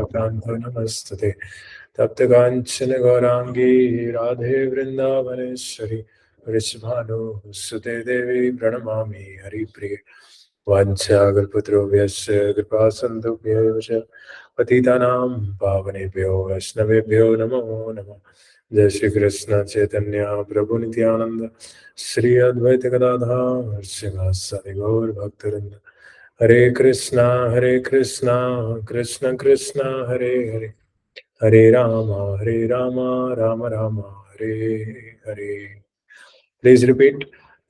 राधाकान्तो नमस्तुते तप्तकाञ्चन गौराङ्गी राधे वृन्दावनेश्वरी वृषभानुसुते देवी प्रणमामि हरिप्रिये वाञ्छाकल्पतरुभ्यश्च कृपा सिन्धुभ्यैव च पतितानां पावनेभ्यो वैष्णवेभ्यो नमो नमः। जय श्री कृष्ण चैतन्य प्रभु नित्यानंद श्री अद्वैत गदाधर श्रीवासादि गौर भक्तवृंद। Hare Krishna Krishna Krishna Hare Hare, Hare Ram Ram Ram Hare Hare. Please repeat,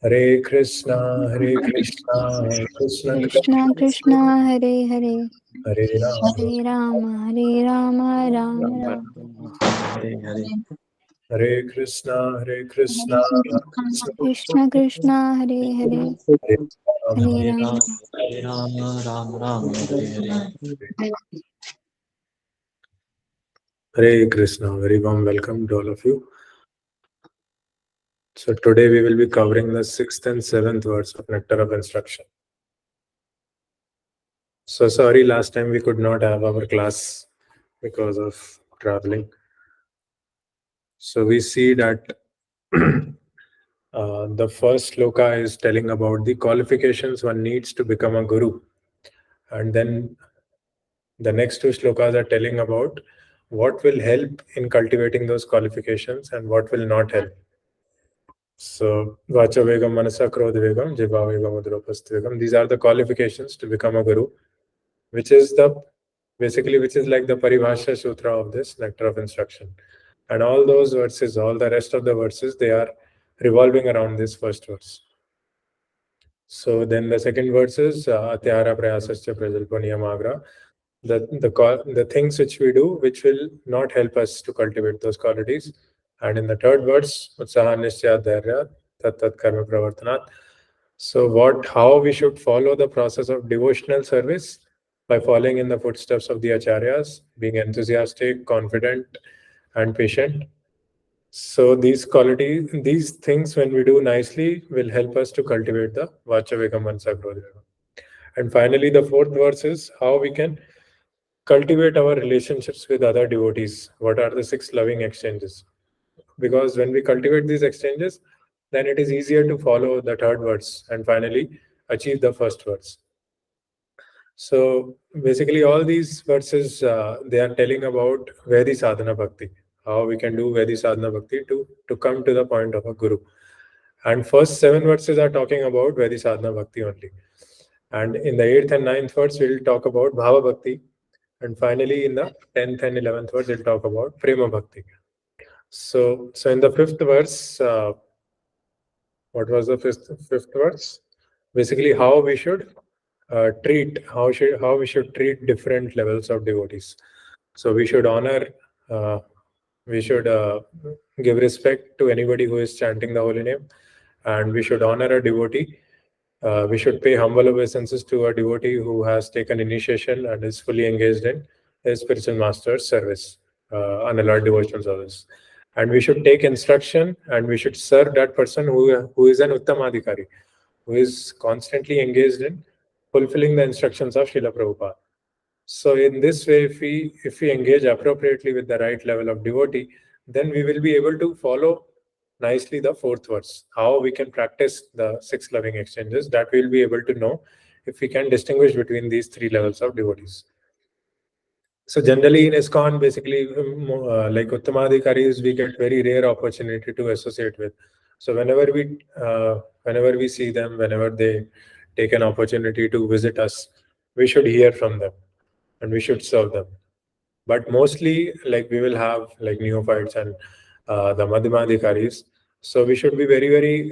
Hare Krishna Krishna Krishna Krishna Krishna Hare Hare, Hare Ram Ram Ram Ram. Hare Krishna Krishna Krishna Krishna Hare Hare, Hare Ram. Ram Ram Hare Hare. Hare Krishna, very warm welcome to all of you. So today we will be covering the 6th and 7th words of Nectar of Instruction. So sorry, last time we could not have our class because of traveling. So we see that the first sloka is telling about the qualifications one needs to become a guru. And then the next two slokas are telling about what will help in cultivating those qualifications and what will not help. So, Vacha Vegam, Manasa Krodha Vegam, Jiva Vegam, Udropasthi Vegam. These are the qualifications to become a guru, which is like the Paribhasha Sutra of this Nectar of Instruction. And all those verses, all the rest of the verses, they are revolving around this first verse. So then the second verse is Atyara Prayasascha Prajalpaniyamagra. The things which we do which will not help us to cultivate those qualities. And in the third verse, Utsaha Nishya Dharya Tat Tat Karma Pravartanat. So how we should follow the process of devotional service by following in the footsteps of the acharyas, being enthusiastic, confident, and patient. So these things, when we do nicely, will help us to cultivate the Vacha Vegam Mansa Krodha Vegam. And finally, the fourth verse is how we can cultivate our relationships with other devotees. What are the 6 loving exchanges? Because when we cultivate these exchanges, then it is easier to follow the third verse and finally achieve the first verse. So basically, all these verses they are telling about Vedi sadhana bhakti, how we can do Vedi sadhana bhakti to come to the point of a guru. And first 7 verses are talking about Vedi sadhana bhakti only. And in the 8th and 9th verse, we'll talk about Bhava Bhakti. And finally, in the 10th and 11th verse, we'll talk about Prema Bhakti. So in the 5th verse, what was the fifth verse? Basically, how we should how we should treat different levels of devotees. So we should honor, we should give respect to anybody who is chanting the holy name, and we should honor a devotee. We should pay humble obeisances to a devotee who has taken initiation and is fully engaged in his spiritual master's service, unalloyed devotional service. And we should take instruction and we should serve that person who is an Uttamadhikari, who is constantly engaged in fulfilling the instructions of Srila Prabhupada. So in this way, if we engage appropriately with the right level of devotee, then we will be able to follow nicely the fourth verse. How we can practice the 6 loving exchanges, that we'll be able to know if we can distinguish between these 3 levels of devotees. So generally in ISKCON, basically, like Uttamadhikaris, we get very rare opportunity to associate with. So whenever we see them, whenever they take an opportunity to visit us, we should hear from them and we should serve them. But mostly, like we will have like neophytes and the Madhyamadhikaris. So we should be very, very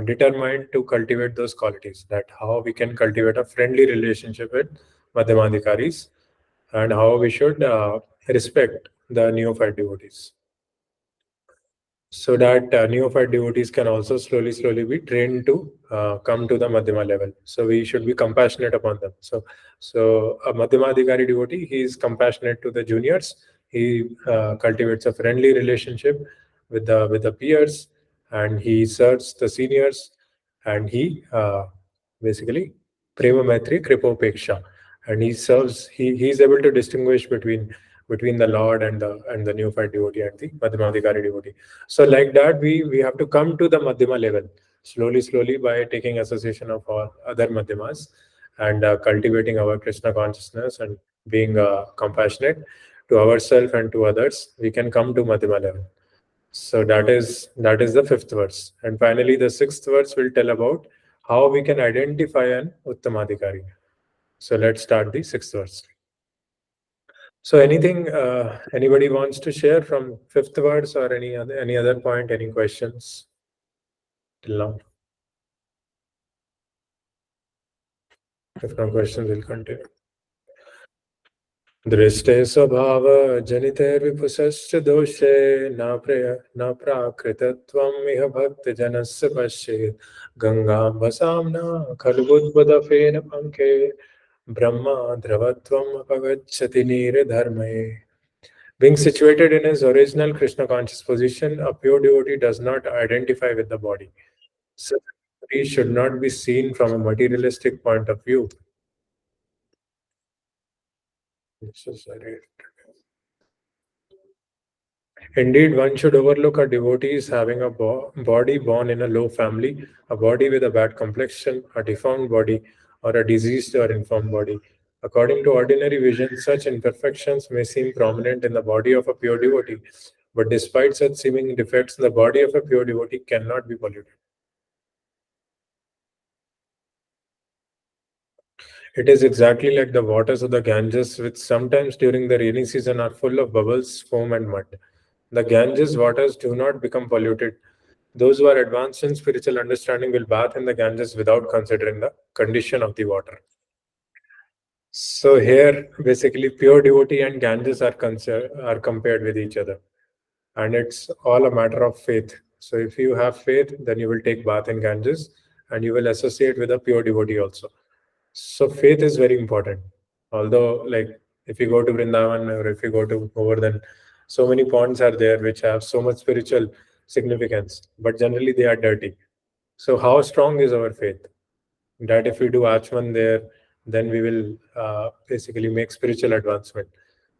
determined to cultivate those qualities. That how we can cultivate a friendly relationship with Madhyamadhikaris and how we should respect the neophyte devotees, so that neophyte devotees can also slowly be trained to come to the Madhyama level. So we should be compassionate upon them. So a Madhyamadhikari devotee, he is compassionate to the juniors. He cultivates a friendly relationship with the peers, and he serves the seniors, and he basically prema maitri kripopeksha. and he serves. He's able to distinguish between the Lord and the neophyte devotee and the Madhyamadikari devotee. So like that, we have to come to the Madhyama level slowly by taking association of all other Madhyamas and cultivating our Krishna consciousness and being compassionate to ourselves and to others. We can come to Madhyama level. So that is the fifth verse. And finally, the sixth verse will tell about how we can identify an Uttamadikari. So let's start the sixth verse. So anything anybody wants to share from fifth verse or any other point, any questions till now? If no questions, we'll continue. दृष्टे स्वभाव जनितैर्विपुषश्च दोषे न प्राकृतत्वम् इह भक्तजनस्य पश्येत् गङ्गाम्बसाम्ना खलुबुद्बुदफेन पङ्के ब्रह्मा ध्रुवत्वम् अपगच्छति निरधर्मये. Being situated in his original Krishna conscious position, a pure devotee does not identify with the body. Such a devotee should not be seen from a materialistic point of view. Indeed, one should overlook a devotee as having a body born in a low family, a body with a bad complexion, a deformed body, or a diseased or infirm body. According to ordinary vision, such imperfections may seem prominent in the body of a pure devotee, but despite such seeming defects, the body of a pure devotee cannot be polluted. It is exactly like the waters of the Ganges, which sometimes during the rainy season are full of bubbles, foam, and mud. The Ganges waters do not become polluted. Those who are advanced in spiritual understanding will bath in the Ganges without considering the condition of the water. So here, basically, pure devotee and Ganges are compared with each other, and it's all a matter of faith. So if you have faith, then you will take bath in Ganges, and you will associate with a pure devotee also. So faith is very important. Although, like, if you go to Vrindavan or if you go to Govardhan, so many ponds are there which have so much spiritual significance, but generally they are dirty. So how strong is our faith? That if we do Achman there, then we will basically make spiritual advancement.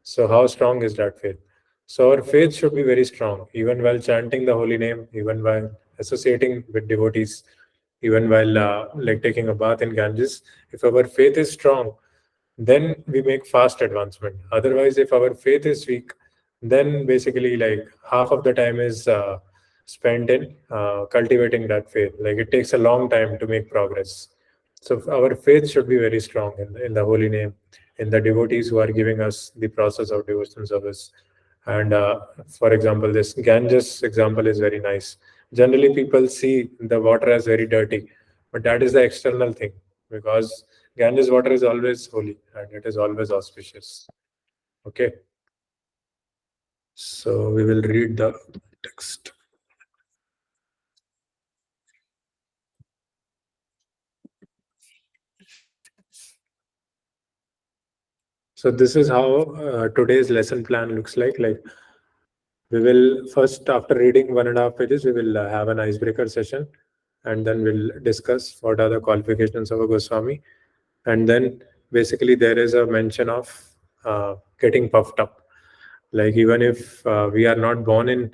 So how strong is that faith? So our faith should be very strong, even while chanting the holy name, even while associating with devotees, even while like taking a bath in Ganges. If our faith is strong, then we make fast advancement. Otherwise, if our faith is weak, then basically like half of the time is spent in cultivating that faith. Like it takes a long time to make progress. So our faith should be very strong in the holy name, in the devotees who are giving us the process of devotion service. And for example, this Ganges example is very nice. Generally, people see the water as very dirty, but that is the external thing, because Ganges water is always holy and it is always auspicious. Okay. So we will read the text. So this is how today's lesson plan looks like. Like we will first, after reading 1.5 pages, we will have an icebreaker session, and then we'll discuss what are the qualifications of a Goswami. And then basically there is a mention of getting puffed up. Like even if we are not born in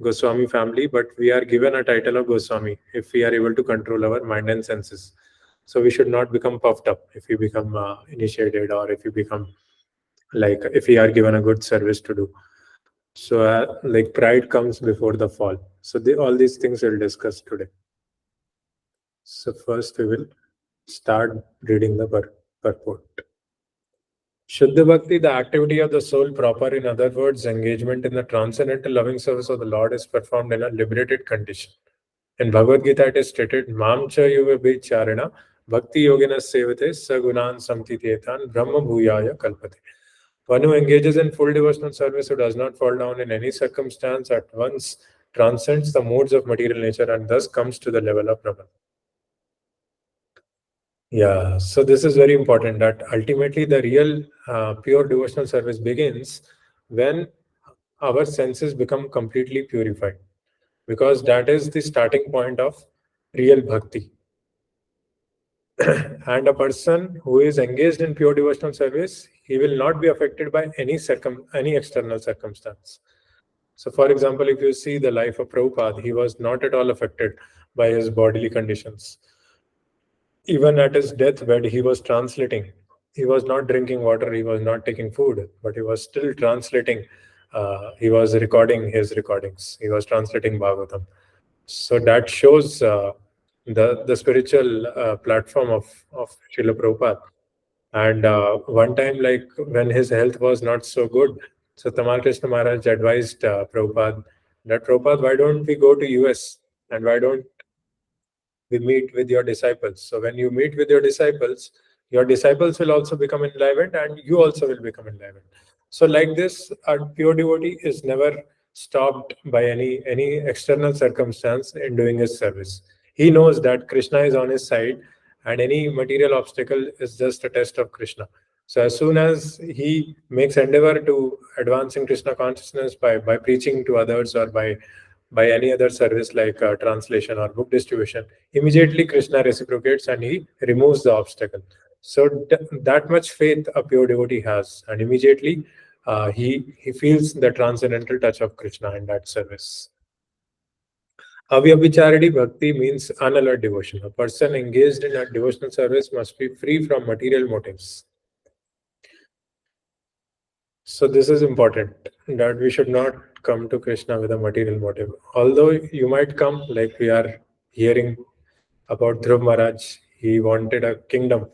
Goswami family, but we are given a title of Goswami if we are able to control our mind and senses. So we should not become puffed up if we become initiated, or if we become like, if we are given a good service to do. So like pride comes before the fall. So all these things we'll discuss today. So first we will start reading the purport. Shuddha Bhakti, the activity of the soul proper, in other words, engagement in the transcendental loving service of the Lord, is performed in a liberated condition. In Bhagavad Gita, it is stated, Mam cha yuva vicharana bhakti yogina sevate sagunan samtitetan brahma bhuyaya kalpate. One who engages in full devotional service, who does not fall down in any circumstance, at once transcends the modes of material nature and thus comes to the level of Brahman. Yeah, so this is very important, that ultimately the real pure devotional service begins when our senses become completely purified, because that is the starting point of real bhakti. And a person who is engaged in pure devotional service, he will not be affected by any external circumstance. So, for example, if you see the life of Prabhupada, he was not at all affected by his bodily conditions. Even at his deathbed, he was translating. He was not drinking water, he was not taking food, but he was still translating. He was recording his recordings, he was translating Bhagavatam. So that shows the spiritual platform of Srila Prabhupada. And one time, like when his health was not so good, so Tamal Krishna Maharaj advised Prabhupada that, Prabhupada, why don't we go to US and why don't we meet with your disciples? So when you meet with your disciples will also become enlivened and you also will become enlivened. So like this, a pure devotee is never stopped by any external circumstance in doing his service. He knows that Krishna is on his side and any material obstacle is just a test of Krishna. So as soon as he makes endeavor to advance in Krishna consciousness by preaching to others or by any other service like translation or book distribution, immediately Krishna reciprocates and he removes the obstacle. So that much faith a pure devotee has, and immediately he feels the transcendental touch of Krishna in that service. Avyabhicharadi bhakti means unalloyed devotion. A person engaged in a devotional service must be free from material motives. So this is important, that we should not come to Krishna with a material motive. Although you might come, like we are hearing about Dhruv Maharaj, he wanted a kingdom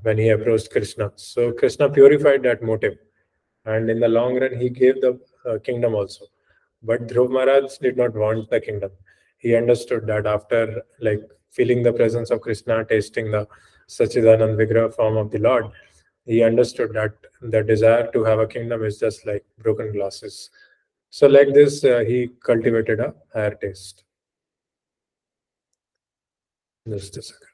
when he approached Krishna. So Krishna purified that motive, and in the long run, he gave the kingdom also. But Dhruv Maharaj did not want the kingdom. He understood that after like feeling the presence of Krishna, tasting the Sachidanand Vigraha form of the Lord, he understood that the desire to have a kingdom is just like broken glasses. So like this, he cultivated a higher taste. Just a second.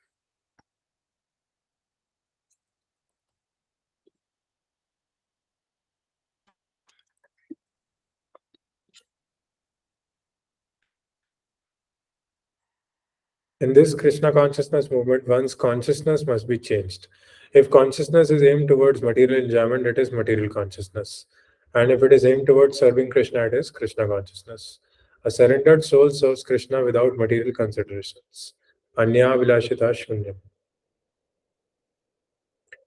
In this Krishna consciousness movement, one's consciousness must be changed. If consciousness is aimed towards material enjoyment, it is material consciousness. And if it is aimed towards serving Krishna, it is Krishna consciousness. A surrendered soul serves Krishna without material considerations. Anya vilashita shunyam.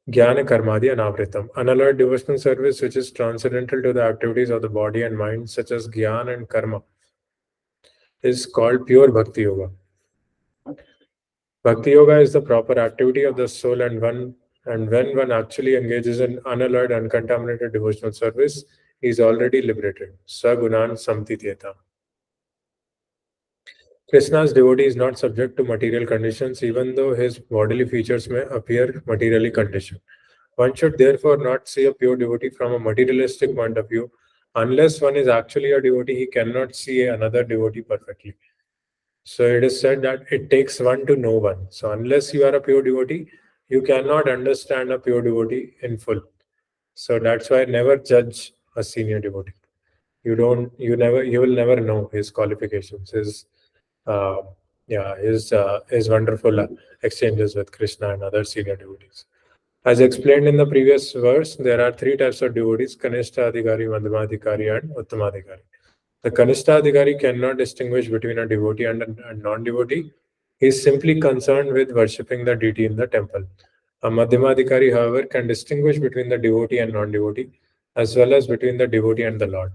Jnana karmadi anavritam. Unalloyed devotional service which is transcendental to the activities of the body and mind, such as jnana and karma, is called pure bhakti yoga. Bhakti yoga is the proper activity of the soul, and when one actually engages in unalloyed, uncontaminated devotional service, he is already liberated. Sagunan samtityeta. Krishna's devotee is not subject to material conditions, even though his bodily features may appear materially conditioned. One should therefore not see a pure devotee from a materialistic point of view. Unless one is actually a devotee, he cannot see another devotee perfectly. So it is said that it takes one to know one. So unless you are a pure devotee, you cannot understand a pure devotee in full. So that's why never judge a senior devotee. You will never know his qualifications, his wonderful exchanges with Krishna and other senior devotees. As explained in the previous verse, there are three types of devotees: Kanishta Adhikari, Madhyamadhikari, and Uttamadhikari. The Kanishta Adhikari cannot distinguish between a devotee and a non-devotee. He is simply concerned with worshipping the deity in the temple. A Madhyamadhikari, however, can distinguish between the devotee and non-devotee, as well as between the devotee and the Lord.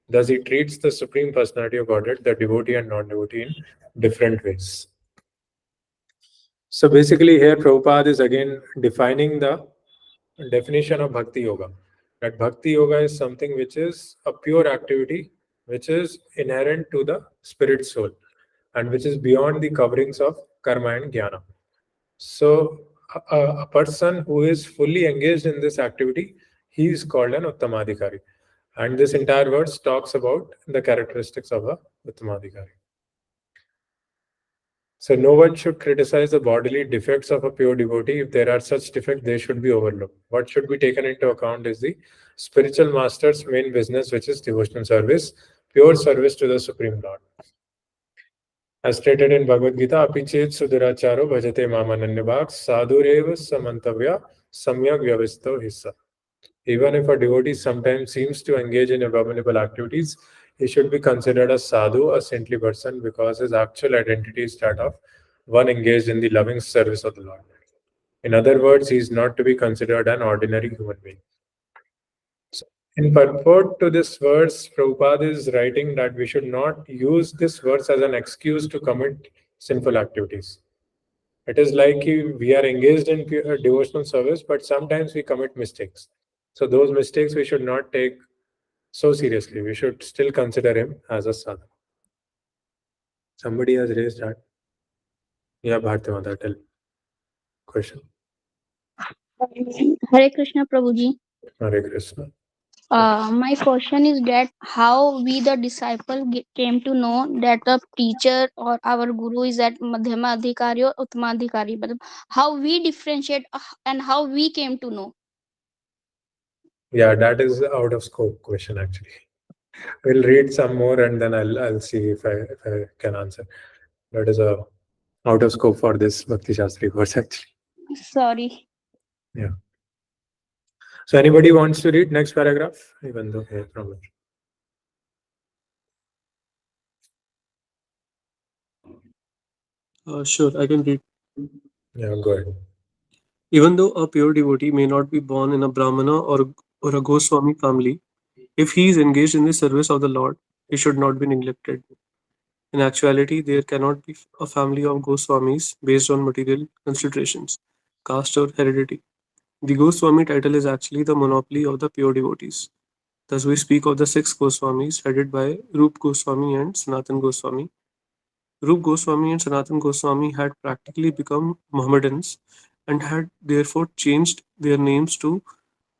Thus, he treats the Supreme Personality of Godhead, the devotee and non-devotee, in different ways. So basically here Prabhupada is again defining the definition of Bhakti Yoga. That Bhakti Yoga is something which is a pure activity, which is inherent to the spirit soul and which is beyond the coverings of karma and jnana. So a person who is fully engaged in this activity, he is called an Uttamadhikari. And this entire verse talks about the characteristics of a Uttamadhikari. So no one should criticize the bodily defects of a pure devotee. If there are such defects, they should be overlooked. What should be taken into account is the spiritual master's main business, which is devotional service, pure service to the Supreme Lord. As stated in Bhagavad Gita, apichet suduracharo bhajate mamananyabhak sadhureva samantavya samyak vyavisto hissa. Even if a devotee sometimes seems to engage in abominable activities, he should be considered a sadhu, a saintly person, because his actual identity is that of one engaged in the loving service of the Lord. In other words, he is not to be considered an ordinary human being. So, in purport to this verse, Prabhupada is writing that we should not use this verse as an excuse to commit sinful activities. It is like we are engaged in devotional service, but sometimes we commit mistakes. So those mistakes we should not take so seriously. We should still consider him as a sadhu. Somebody has raised hand. Yeah, Bharti Mata, tell. Question. Hare Krishna Prabhuji. Hare Krishna. My question is that how we the disciple came to know that the teacher or our guru is at Madhyama Adhikari or Uttama Adhikari. But how we differentiate and how we came to know. Yeah, that is out of scope question actually. We'll read some more and then I'll see if I can answer. That is a out of scope for this Bhakti Shastri course actually. Sorry. Yeah. So anybody wants to read next paragraph? Even though from Sure, I can read. yeah, go ahead. Even though a pure devotee may not be born in a Brahmana or a Goswami family, if he is engaged in the service of the Lord, he should not be neglected. In actuality, there cannot be a family of Goswamis based on material considerations, caste or heredity. The Goswami title is actually the monopoly of the pure devotees. Thus, we speak of the 6 Goswamis headed by Rup Goswami and Sanatan Goswami. Rup Goswami and Sanatan Goswami had practically become Mohammedans and had therefore changed their names to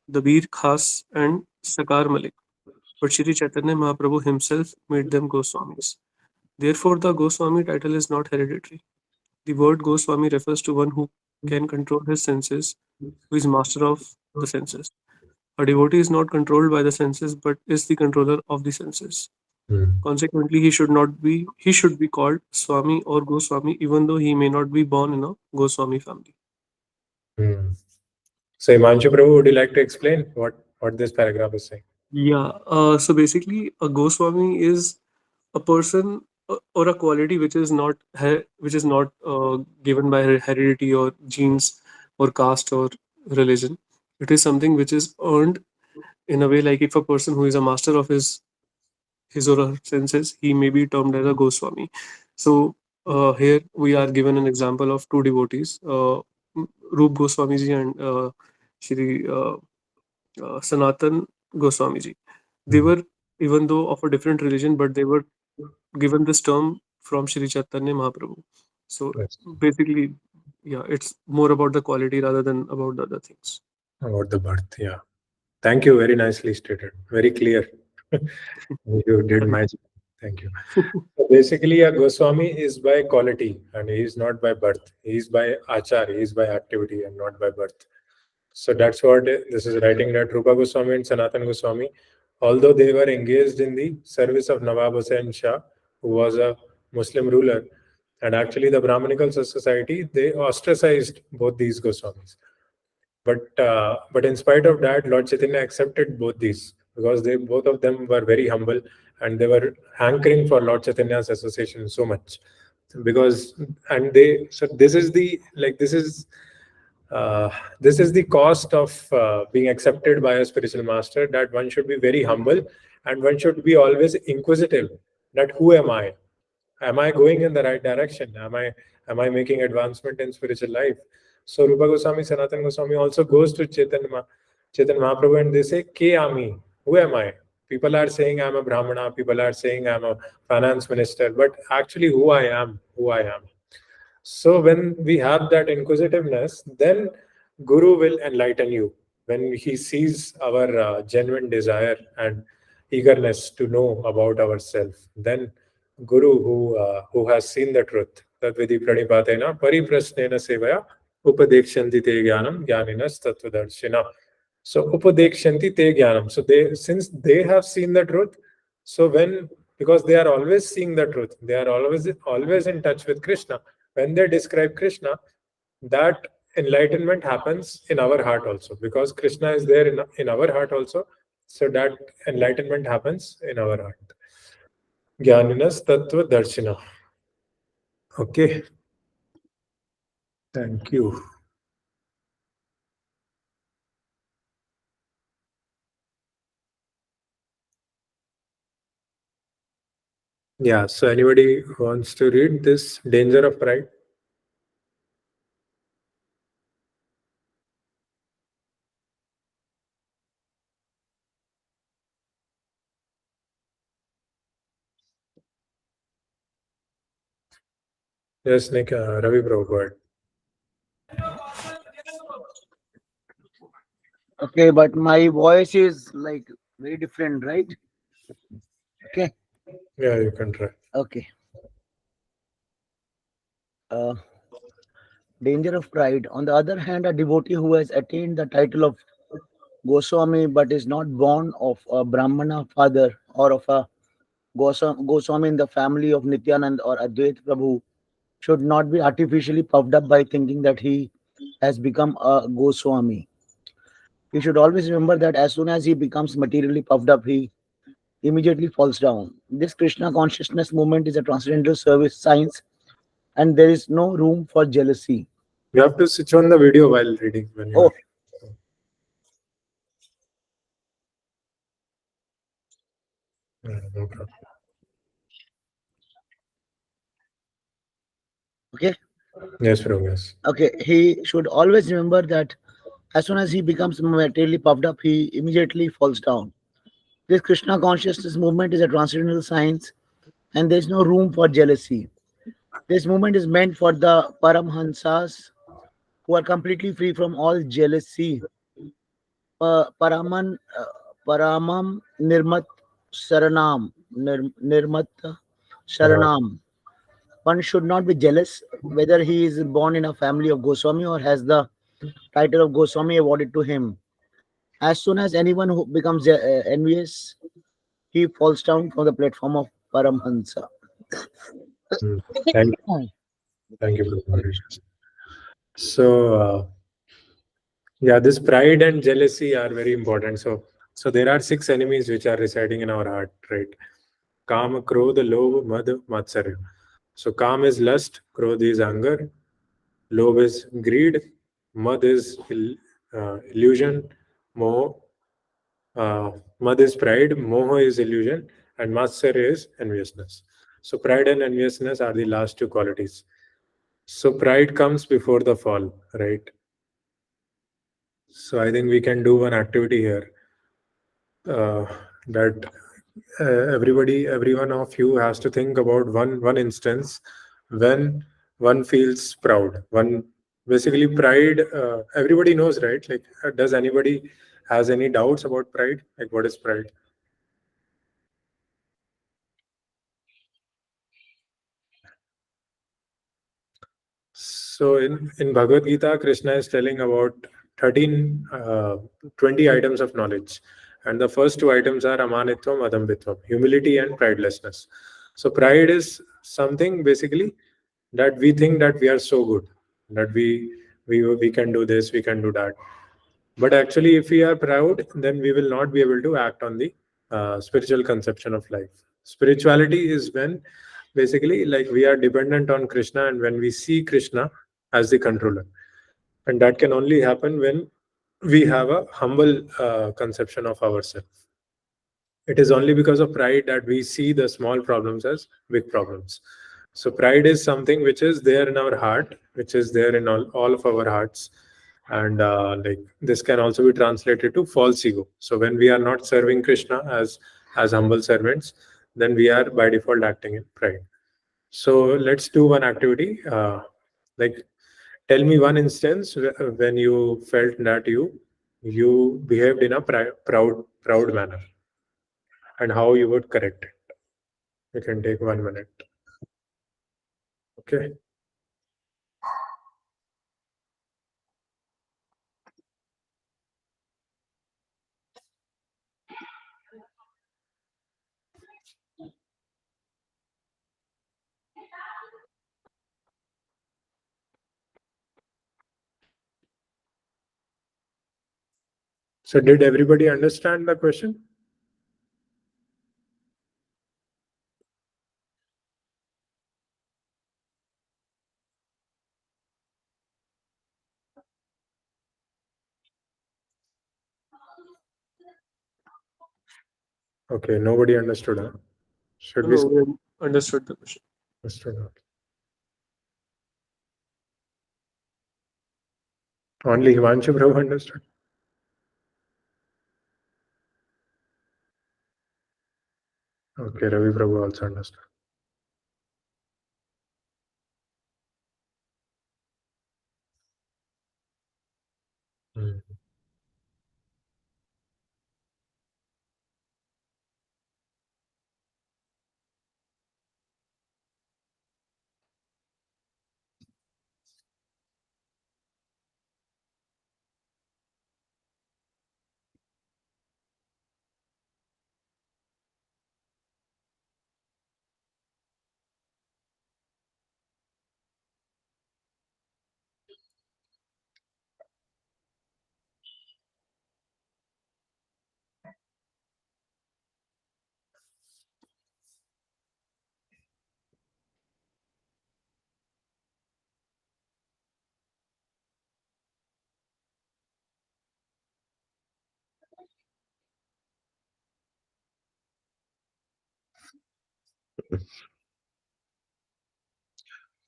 Dabir Khas and Sakar Malik. But Shri Chaitanya Mahaprabhu himself made them Goswamis. Therefore, the Goswami title is not hereditary. The word Goswami refers to one who can control his senses, who is master of the senses. A devotee is not controlled by the senses, but is the controller of the senses. Consequently, he should be called Swami or Goswami, even though he may not be born in a Goswami family. So Himanshu Prabhu, would you like to explain what this paragraph is saying? Yeah. So basically, a Goswami is a person or a quality which is not given by heredity or genes or caste or religion. It is something which is earned in a way, like if a person who is a master of his or her senses, he may be termed as a Goswami. So here we are given an example of 2 devotees, Rup Goswami ji and Shri Sanatan Goswami ji. They were, even though of a different religion, but they were given this term from Shri Chaitanya Mahaprabhu. So basically, yeah, it's more about the quality rather than about the other things. About the birth, yeah. Thank you. Very nicely stated. Very clear. You did my job. Thank you. So basically, a Goswami is by quality and he is not by birth. He is by achar, he is by activity and not by birth. So that's what this is writing, that Rupa Goswami and Sanatan Goswami, although they were engaged in the service of Nawab Hussain Shah, who was a Muslim ruler, and actually the Brahmanical society, they ostracized both these Goswamis. But in spite of that, Lord Chaitanya accepted both these because both of them were very humble and they were hankering for Lord Chaitanya's association so much. This is the cost of being accepted by a spiritual master, that one should be very humble and one should be always inquisitive, that who am I? Am I going in the right direction? Am I making advancement in spiritual life? So Rupa Goswami, Sanatan Goswami also goes to Chaitanya Mahaprabhu and they say, Ke Ami? Who am I? People are saying I'm a Brahmana, people are saying I'm a finance minister, but actually who I am. So when we have that inquisitiveness, then Guru will enlighten you. When he sees our genuine desire and eagerness to know about ourselves, then Guru who has seen the truth, Tadvidi Pranipatena Pariprasnena Sevaya Upadekshanti Te Jnanam Jnaninas Tattvadarshina. So Upadekshanti Te Jnanam. So since they have seen the truth, so when because they are always seeing the truth. They are always in touch with Krishna. When they describe Krishna, that enlightenment happens in our heart also, because Krishna is there in our heart also. So that enlightenment happens in our heart. Jnaninas Tattva Darshina. Okay. Thank you. Yeah, so anybody wants to read this danger of pride? Yes, Nick, Ravi Prabhu, go ahead. Okay, but my voice is like very different, right? Okay, Yeah, you can try. okay. Uh, Danger of pride. On the other hand, a devotee who has attained the title of Goswami but is not born of a Brahmana father or of a Goswami in the family of Nityanand or Advait Prabhu should not be artificially puffed up by thinking that he has become a Goswami. He should always remember that as soon as he becomes materially puffed up, he immediately falls down. This Krishna consciousness movement is a transcendental service science, and there is no room for jealousy. You have to switch on the video while reading. When you Oh, Yeah, no problem. okay. Yes, Prabhu, yes. Okay, he should always remember that as soon as he becomes materially puffed up, he immediately falls down. This Krishna consciousness movement is a transcendental science, and there is no room for jealousy. This movement is meant for the Paramhansas who are completely free from all jealousy. Paraman, Paramam Nirmat Saranam. Nirmat Saranam. One should not be jealous whether he is born in a family of Goswami or has the title of Goswami awarded to him. As soon as anyone who becomes envious, he falls down from the platform of Paramhansa. Thank you. Thank you, Prabhu. So, yeah, this pride and jealousy are very important. So there are 6 enemies which are residing in our heart, right? Kama, Krodha, Lobha, Madha, Matsarya. So Kam is lust, Krodha is anger, Lobha is greed, Mad is illusion, Moh, Mad is pride, Moha is illusion, and Matsarya is enviousness. So pride and enviousness are the last 2 qualities. So pride comes before the fall, right? So I think we can do one activity here. That every one of you has to think about one instance when one feels proud. One basically pride. Everybody knows, right? Like, does anybody has any doubts about pride? Like, what is pride? So in Bhagavad Gita, Krishna is telling about 13, 20 items of knowledge. And the first 2 items are amanitvam, adambitvam, humility and pridelessness. So pride is something basically that we think that we are so good, that we can do this, we can do that. But actually, if we are proud, then we will not be able to act on the spiritual conception of life. Spirituality is when basically like we are dependent on Krishna and when we see Krishna as the controller. And that can only happen when we have a humble conception of ourselves. It is only because of pride that we see the small problems as big problems. So pride is something which is there in our heart, which is there in all of our hearts. And like this can also be translated to false ego. So when we are not serving Krishna as humble servants, then we are by default acting in pride. So let's do one activity. Like, tell me one instance when you felt that you behaved in a proud manner, and how you would correct it. You can take 1 minute. Okay. So did everybody understand the question? Okay, nobody understood. Huh? Should we? No, we understood the question. Understood. Okay. Only Himanshu Prabhu understood. Okay, Ravi Prabhu also understood. Hmm.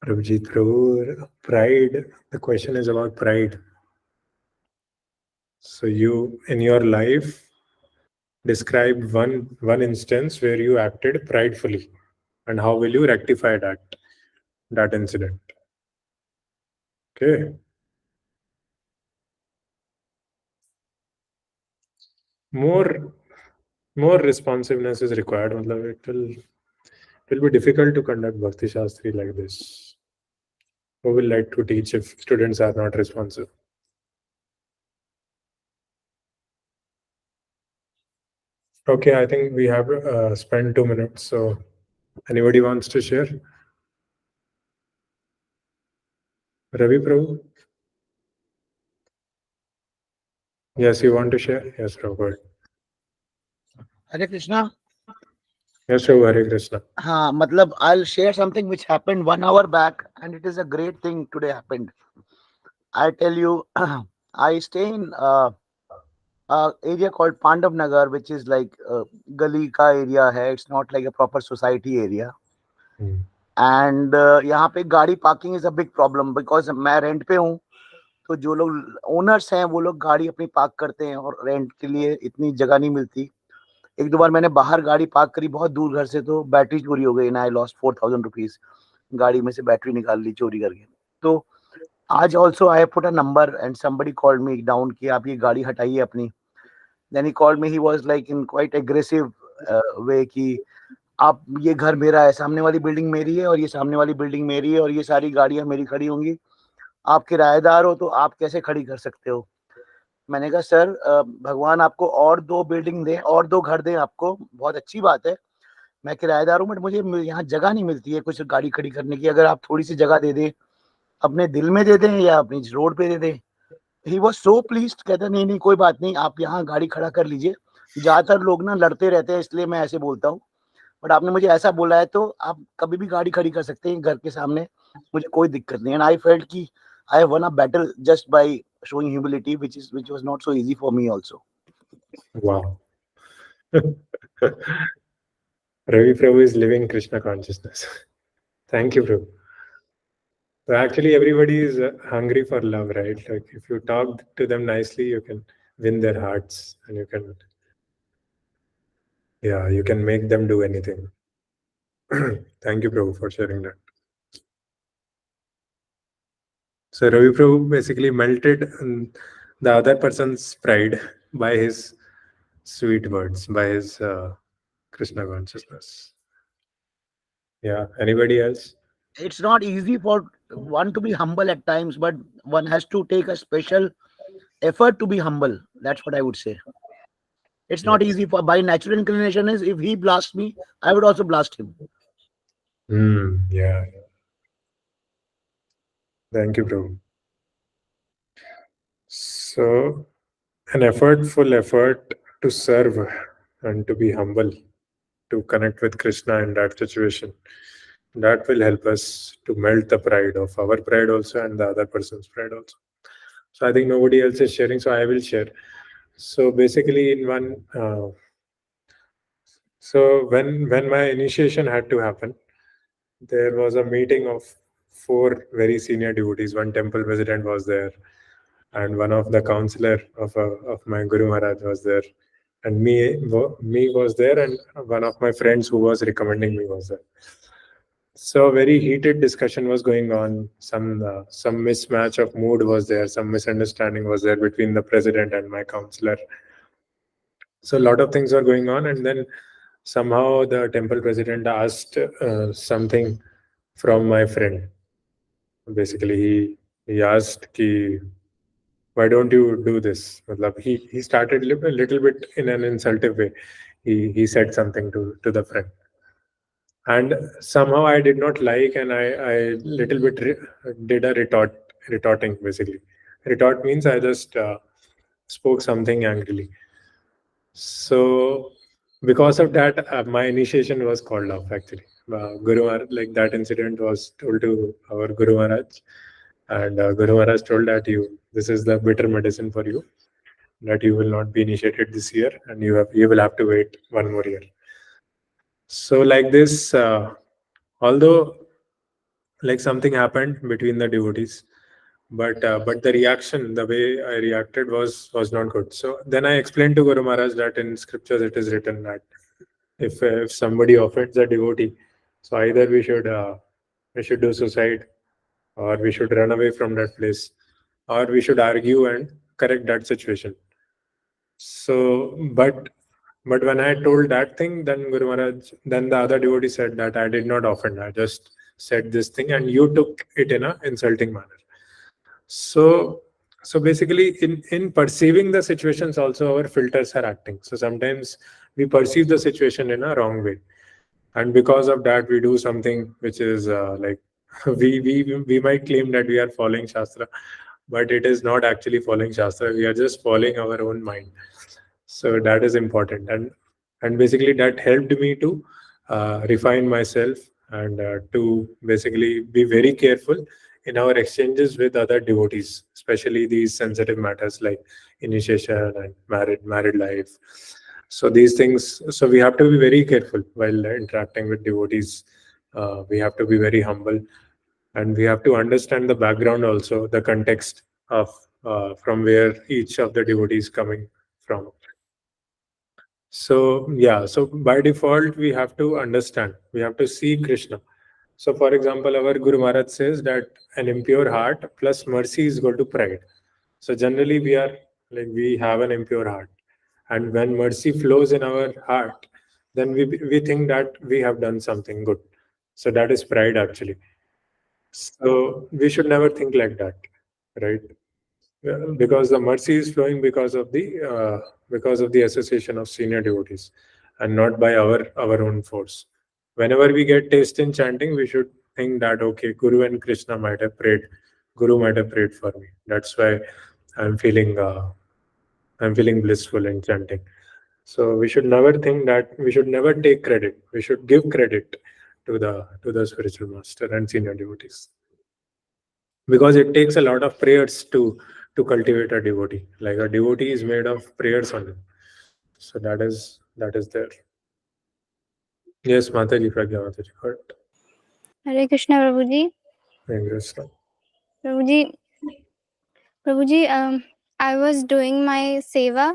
Prabhuji, Prabhu, pride. The question is about pride. So you, in your life, describe one instance where you acted pridefully, and how will you rectify that incident? Okay. More responsiveness is required. Matlab it will be difficult to conduct Bhakti Shastri like this. Who will like to teach if students are not responsive? Okay, I think we have spent 2 minutes. So anybody wants to share? Ravi Prabhu? Yes, you want to share? Yes, Prabhu. Go ahead. Hare Krishna. Yes, Prabhu. Hare Krishna. हाँ मतलब I'll share something which happened 1 hour back and it is a great thing today happened. I tell you, I stay in area called Pandav Nagar, which is like gali ka area hai. It's not like a proper society area. Hmm. And यहाँ पे गाड़ी parking is a big problem because मैं rent पे हूँ. तो जो लोग owners हैं वो लोग गाड़ी अपनी पार्क करते हैं और रेंट के लिए इतनी जगह नहीं मिलती. 1-2 बार मैंने बाहर गाड़ी पार्क करी बहुत दूर घर से, तो बैटरी चोरी हो गई एंड आई लॉस्ट 4000 रुपीज. गाड़ी में से बैटरी निकाल ली चोरी करके. तो आज also I put a number and somebody called me down कि आप ये गाड़ी हटाइए अपनी. Then he called me, he was like in quite aggressive way कि आप, ये घर मेरा है, सामने वाली बिल्डिंग मेरी है और ये सामने वाली बिल्डिंग मेरी है और ये सारी गाड़ियां मेरी खड़ी होंगी, आप किराएदार हो तो आप कैसे खड़ी कर सकते हो. मैंने कहा सर भगवान आपको और 2 बिल्डिंग दे और 2 घर दे आपको, बहुत अच्छी बात है. मैं किराएदार हूँ बट मुझे यहाँ जगह नहीं मिलती है कुछ गाड़ी खड़ी करने की. अगर आप थोड़ी सी जगह दे दें, अपने दिल में दे दें या अपनी रोड पे दे दें. He was so pleased. कहता नहीं नहीं कोई बात नहीं, आप यहाँ गाड़ी खड़ा कर लीजिए. ज्यादातर लोग ना लड़ते रहते हैं इसलिए मैं ऐसे बोलता हूँ, बट आपने मुझे ऐसा बोला है तो आप कभी भी गाड़ी खड़ी कर सकते हैं घर के सामने, मुझे कोई दिक्कत नहीं. एंड आई फेल्ट कि I one a battle just by showing humility, which was not so easy for me also. Wow. Ravi Prabhu is living Krishna consciousness. Thank you, Prabhu. So actually, everybody is hungry for love, right? Like if you talk to them nicely, you can win their hearts, and you can make them do anything. Thank you, Prabhu, for sharing that. So Ravi Prabhu basically melted the other person's pride by his sweet words, by his Krishna consciousness. Yeah. Anybody else? It's not easy for one to be humble at times, but one has to take a special effort to be humble. That's what I would say. It's not Yes. easy for, by natural inclination is, if he blasts me, I would also blast him. Yeah. Thank you, Prabhu. So an effortful effort to serve and to be humble, to connect with Krishna in that situation. That will help us to melt the pride of our pride also and the other person's pride also. So I think nobody else is sharing, so I will share. So basically, in one, so when my initiation had to happen, there was a meeting of 4 very senior devotees. One temple president was there, and one of the counselor of my Guru Maharaj was there, and me was there, and one of my friends who was recommending me was there. So a very heated discussion was going on. Some mismatch of mood was there. Some misunderstanding was there between the president and my counselor. So a lot of things were going on, and then somehow the temple president asked something from my friend. Basically, he asked, ki, "Why don't you do this?" Matlab, he started a little bit in an insultive way. He said something to the friend, and somehow I did not like, and I little bit did a retorting. Basically, retort means I just spoke something angrily. So because of that, my initiation was called off. Actually, Guru Maharaj, like that incident was told to our Guru Maharaj, and Guru Maharaj told that this is the bitter medicine for you, that you will not be initiated this year, and you will have to wait 1 more year. So like this, although like something happened between the devotees, but the reaction, the way I reacted was not good. So then I explained to Guru Maharaj that in scriptures it is written that if somebody offends a devotee, so either we should do suicide, or we should run away from that place, or we should argue and correct that situation. So but when I told that thing, then Guru Maharaj, then the other devotee said that I did not offend, I just said this thing and you took it in a insulting manner. So basically in perceiving the situations also our filters are acting. So sometimes we perceive the situation in a wrong way, and because of that we do something which is like we might claim that we are following Shastra, but it is not actually following Shastra. We are just following our own mind. So that is important, and basically that helped me to refine myself, and to basically be very careful in our exchanges with other devotees, especially these sensitive matters like initiation and married life. So these things, so we have to be very careful while interacting with devotees. We have to be very humble, and we have to understand the background also, the context of from where each of the devotees coming from. So yeah, so by default we have to understand, we have to see Krishna. So for example, our Guru Maharaj says that an impure heart plus mercy is equal to pride. So generally we have an impure heart, and when mercy flows in our heart, then we think that we have done something good. So that is pride actually. So we should never think like that, right? Because the mercy is flowing because of the association of senior devotees, and not by our own force. Whenever we get taste in chanting, we should think that okay, Guru and Krishna might have prayed, Guru might have prayed for me. That's why I'm feeling blissful in chanting. So we should never think that, we should never take credit. We should give credit to the spiritual master and senior devotees, because it takes a lot of prayers to cultivate a devotee. Like a devotee is made of prayers only. So that is there. Yes, Mataji, Pragya Mataji. Correct. Hare Krishna, Prabhuji. Hare Krishna. Prabhuji, I was doing my seva,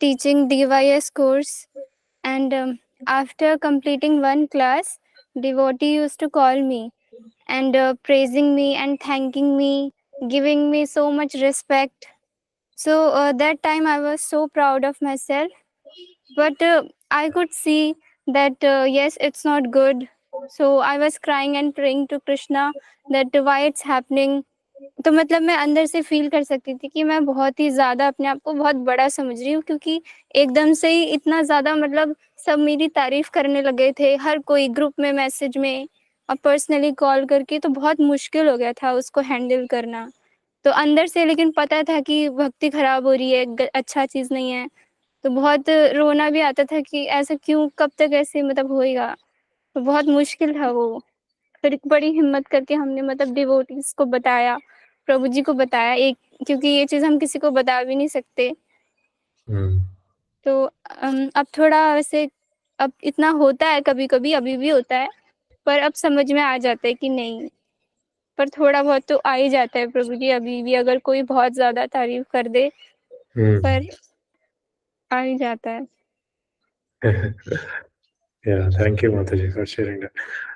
teaching DYS course, and after completing one class, devotee used to call me and praising me and thanking me, giving me so much respect. So that time I was so proud of myself, but I could see that yes, it's not good. So I was crying and praying to Krishna that why it's happening. तो मतलब मैं अंदर से feel कर सकती थी कि मैं बहुत ही ज़्यादा अपने आप को बहुत बड़ा समझ रही हूँ, क्योंकि एकदम से ही इतना ज़्यादा मतलब सब मेरी तारीफ करने लगे थे, हर कोई ग्रुप में, मैसेज में और पर्सनली कॉल करके, तो बहुत मुश्किल हो गया था उसको हैंडल करना। तो अंदर से लेकिन पता था कि भक्ति खराब हो रही है, अच्छा चीज़ नहीं है। तो बहुत रोना भी आता था कि ऐसा क्यों, कब तक ऐसे मतलब होएगा। तो बहुत मुश्किल था वो। फिर बड़ी हिम्मत करके हमने मतलब डिवोटीज को बताया, प्रभु जी को बताया, एक क्योंकि ये चीज़ हम किसी को बता भी नहीं सकते। तो अब थोड़ा वैसे अब इतना होता है, कभी-कभी अभी भी होता है, पर अब समझ में आ जाता है कि नहीं, पर थोड़ा बहुत तो आ ही जाता है प्रभु जी अभी भी, अगर कोई बहुत ज़्यादा तारीफ़ कर दे, पर आ ही जाता है। Yeah, thank you, Mataji, for sharing that.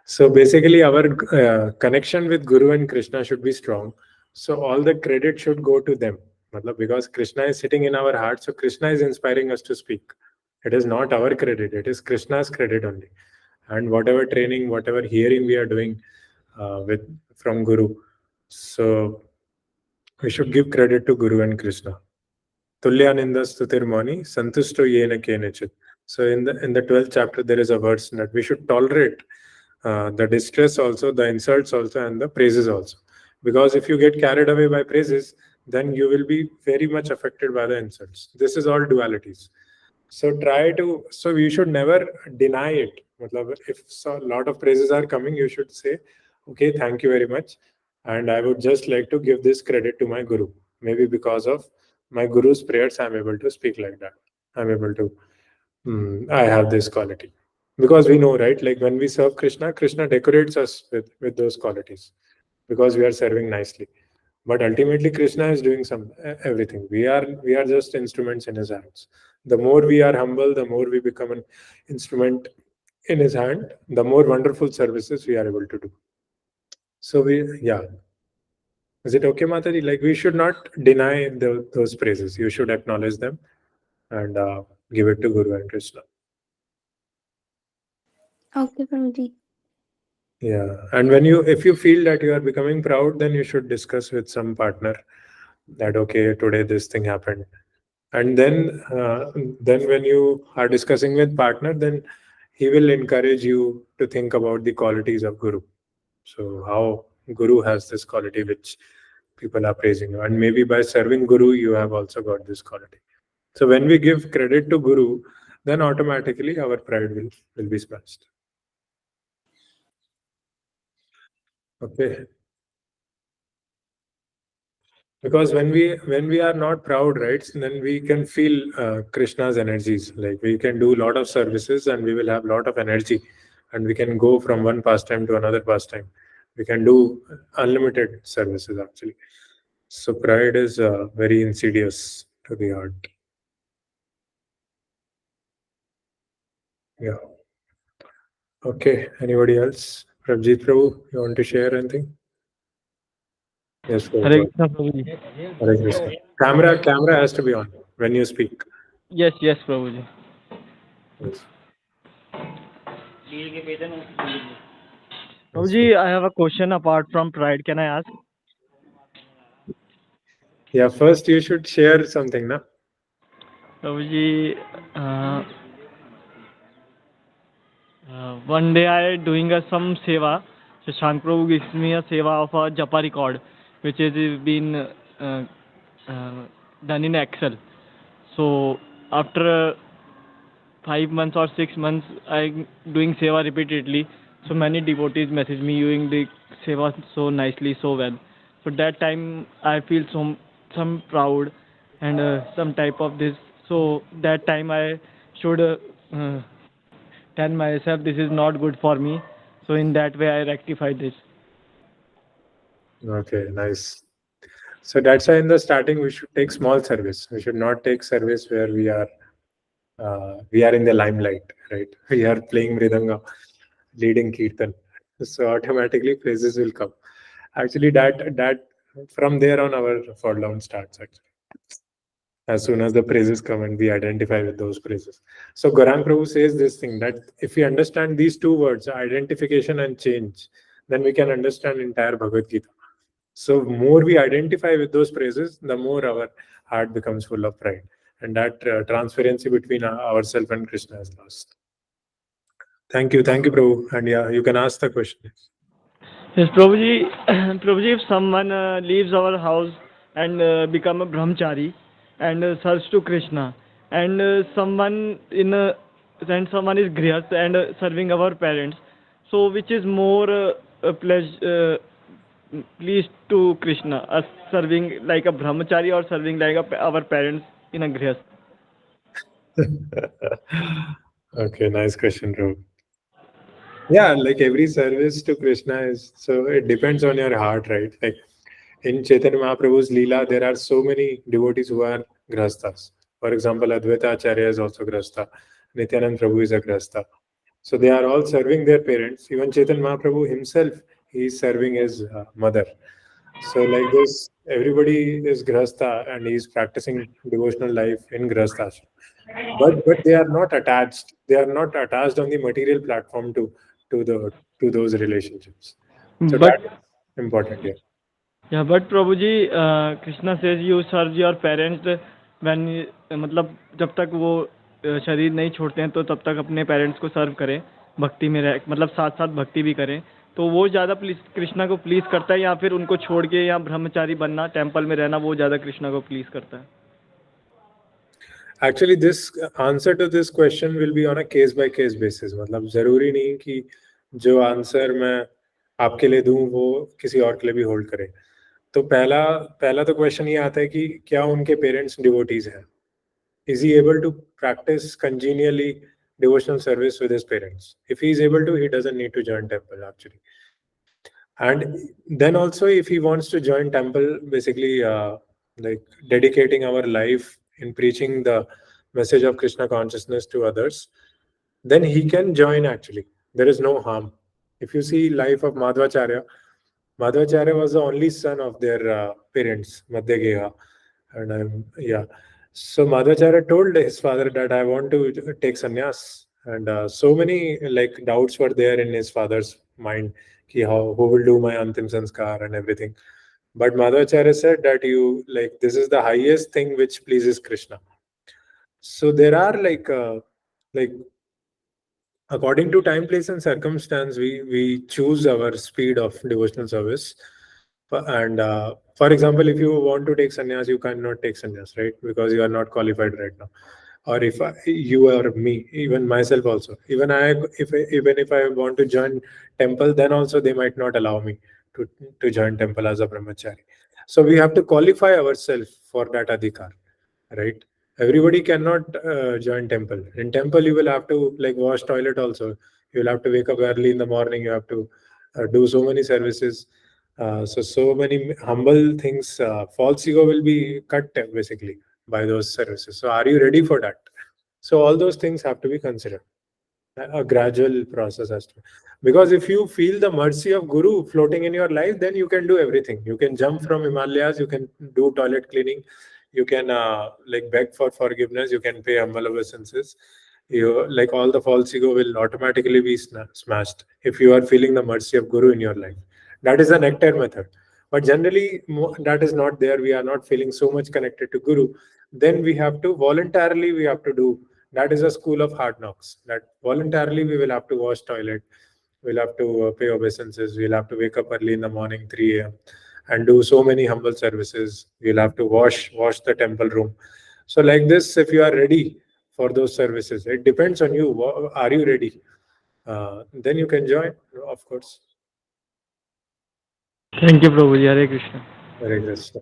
So basically, our connection with Guru and Krishna should be strong. So all the credit should go to them. Matlab, because Krishna is sitting in our heart, so Krishna is inspiring us to speak. It is not our credit; it is Krishna's credit only. And whatever training, whatever hearing we are doing with from Guru, so we should give credit to Guru and Krishna. Tulyaninda Stutirmani Santusto Yena Kenechit. So in the 12th chapter, there is a verse that we should tolerate the distress also, the insults also, and the praises also. Because if you get carried away by praises, then you will be very much affected by the insults. This is all dualities. So you should never deny it. Matlab, if a lot of praises are coming, you should say, okay, thank you very much. And I would just like to give this credit to my Guru. Maybe because of my Guru's prayers, I'm able to speak like that. I'm able to, I have this quality. Because we know, right? Like when we serve Krishna, Krishna decorates us with those qualities because we are serving nicely. But ultimately, Krishna is doing everything. We are just instruments in his hands. The more we are humble, the more we become an instrument in his hand, the more wonderful services we are able to do. So is it okay, Mataji? Like we should not deny those praises. You should acknowledge them and give it to Guru and Krishna. Okay, Prabhu ji. Yeah, and if you feel that you are becoming proud, then you should discuss with some partner that okay, today this thing happened, and then when you are discussing with partner, then he will encourage you to think about the qualities of Guru. So how Guru has this quality which people are praising you, and maybe by serving Guru, you have also got this quality. So when we give credit to Guru, then automatically our pride will be smashed. Okay. Because when we are not proud, right, then we can feel Krishna's energies. Like we can do a lot of services and we will have a lot of energy, and we can go from one pastime to another pastime. We can do unlimited services actually. So pride is very insidious to the heart. Yeah. Okay. Anybody else? Prabjit Prabhu, you want to share anything? Yes. Go Hare ahead. Krishna Prabhuji. Hare Krishna. Camera has to be on when you speak. Yes, Prabhuji. Yes. Prabhuji, I have a question apart from pride. Can I ask? Yeah, first you should share something, na? Prabhuji, one day I doing some seva. So Shank Prabhu gives me a seva of a japa record, which has been done in Excel. So after 5 months or 6 months, I doing seva repeatedly. So many devotees message me doing the seva so nicely, so well. So that time I feel some proud and some type of this. So that time I should tell myself this is not good for me. So in that way I rectify this. Okay, nice. So that's why in the starting we should take small service. We should not take service where we are in the limelight, right? We are playing mridanga, leading kirtan. So automatically praises will come. Actually, that from there on our fall down starts actually. As soon as the praises come and we identify with those praises. So Gaurang Prabhu says this thing that if we understand these two words, identification and change, then we can understand entire Bhagavad Gita. So more we identify with those praises, the more our heart becomes full of pride. And that transparency between ourselves and Krishna is lost. Thank you, Prabhu. And yeah, you can ask the question. Yes, Prabhuji, Prabhuji, if someone leaves our house and become a brahmachari and serves to Krishna, and someone is grihast and serving our parents. So which is more pleased to Krishna, us serving like a brahmachari or serving like our parents in a grihast? Okay, nice question, Rob. Yeah, like every service to Krishna is, so it depends on your heart, right? Like in Chaitanya Mahaprabhu's Leela, there are so many devotees who are grahasthas. For example, Advaita Acharya is also grahastha. Nityanand Prabhu is a grahastha. So they are all serving their parents. Even Chaitanya Mahaprabhu himself, he is serving his mother. So like this, everybody is grahastha and he is practicing devotional life in grahastha. But they are not attached. They are not attached on the material platform to those relationships. So But that is important. Yeah. yeah, but Prabhuji, Krishna says you serve your parents when मतलब जब तक वो शरीर नहीं छोड़ते हैं तो तब तक अपने पेरेंट्स को सर्व करें, भक्ति में रह मतलब साथ साथ भक्ति भी करें. तो वो ज़्यादा कृष्णा को प्लीज़ करता है या फिर उनको छोड़ के या ब्रह्मचारी बनना टेम्पल में रहना वो ज़्यादा कृष्णा को प्लीज़ करता है? Actually, this answer to this question will be on a case by case basis. मतलब जरूरी नहीं कि जो आंसर मैं आपके लिए दूं वो किसी और के लिए भी होल्ड करे. तो पहला तो क्वेश्चन ये आता है कि क्या उनके पेरेंट्स डिवोटीज हैं? Is he able to practice congenially devotional service with his parents? If he is able to, he doesn't need to join temple actually. And then also, if he wants to join temple, basically like dedicating our life in preaching the message of Krishna consciousness to others, then he can join actually. There is no harm. If you see life of Madhvacharya, Madhvacharya was the only son of their parents, Madhyageha. And so Madhvacharya told his father that I want to take sannyas. And so many like doubts were there in his father's mind. Who will do my antim sanskar and everything. But Madhvacharya said that this is the highest thing which pleases Krishna. So there are like according to time, place, and circumstance, we choose our speed of devotional service. And for example, if you want to take sannyas, you cannot take sannyas, right? Because you are not qualified right now. Or if you or me, even myself also, even if I want to join temple, then also they might not allow me to join temple as a brahmachari. So we have to qualify ourselves for that adhikar, right? Everybody cannot join temple. In temple, you will have to like wash toilet also. You will have to wake up early in the morning. You have to do so many services. So many humble things. False ego will be cut basically by those services. So are you ready for that? So all those things have to be considered. A gradual process has to. Because if you feel the mercy of Guru floating in your life, then you can do everything. You can jump from Himalayas. You can do toilet cleaning. You can like beg for forgiveness. You can pay humble obeisances. You like all the false ego will automatically be smashed if you are feeling the mercy of Guru in your life. That is the nectar method. But generally, that is not there. We are not feeling so much connected to Guru. Then we have to voluntarily, we have to do. That is a school of hard knocks. That voluntarily we will have to wash toilet. We'll have to pay obeisances. We'll have to wake up early in the morning, 3 a.m. and do so many humble services. We'll have to wash the temple room. So like this, if you are ready for those services, it depends on you. Are you ready? Then you can join, of course. Thank you, Prabhuji. Hare Krishna. Hare Krishna.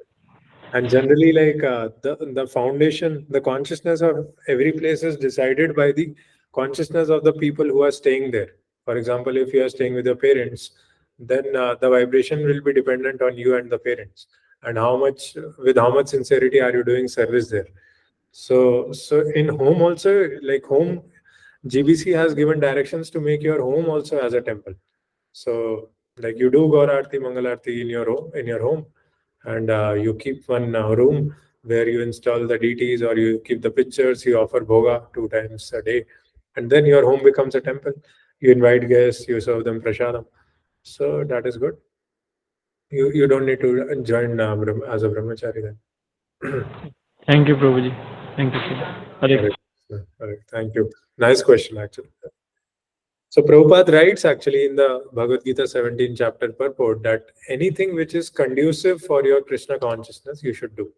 And generally, like the foundation, the consciousness of every place is decided by the consciousness of the people who are staying there. For example, if you are staying with your parents, then the vibration will be dependent on you and the parents, and with how much sincerity are you doing service there. So in home also, like home, GBC has given directions to make your home also as a temple. So like you do Gaur Aarti, Mangal Aarti in your home, and you keep one room where you install the deities, or you keep the pictures, you offer bhoga 2 times a day, and then your home becomes a temple. You invite guests, you serve them prasadam. So that is good. You don't need to join as a brahmachari then. Thank you, Prabhuji. Thank you, sir. Hare Krishna. Thank you. Nice question, actually. So Prabhupada writes actually in the Bhagavad Gita 17 chapter purport that anything which is conducive for your Krishna consciousness, you should do.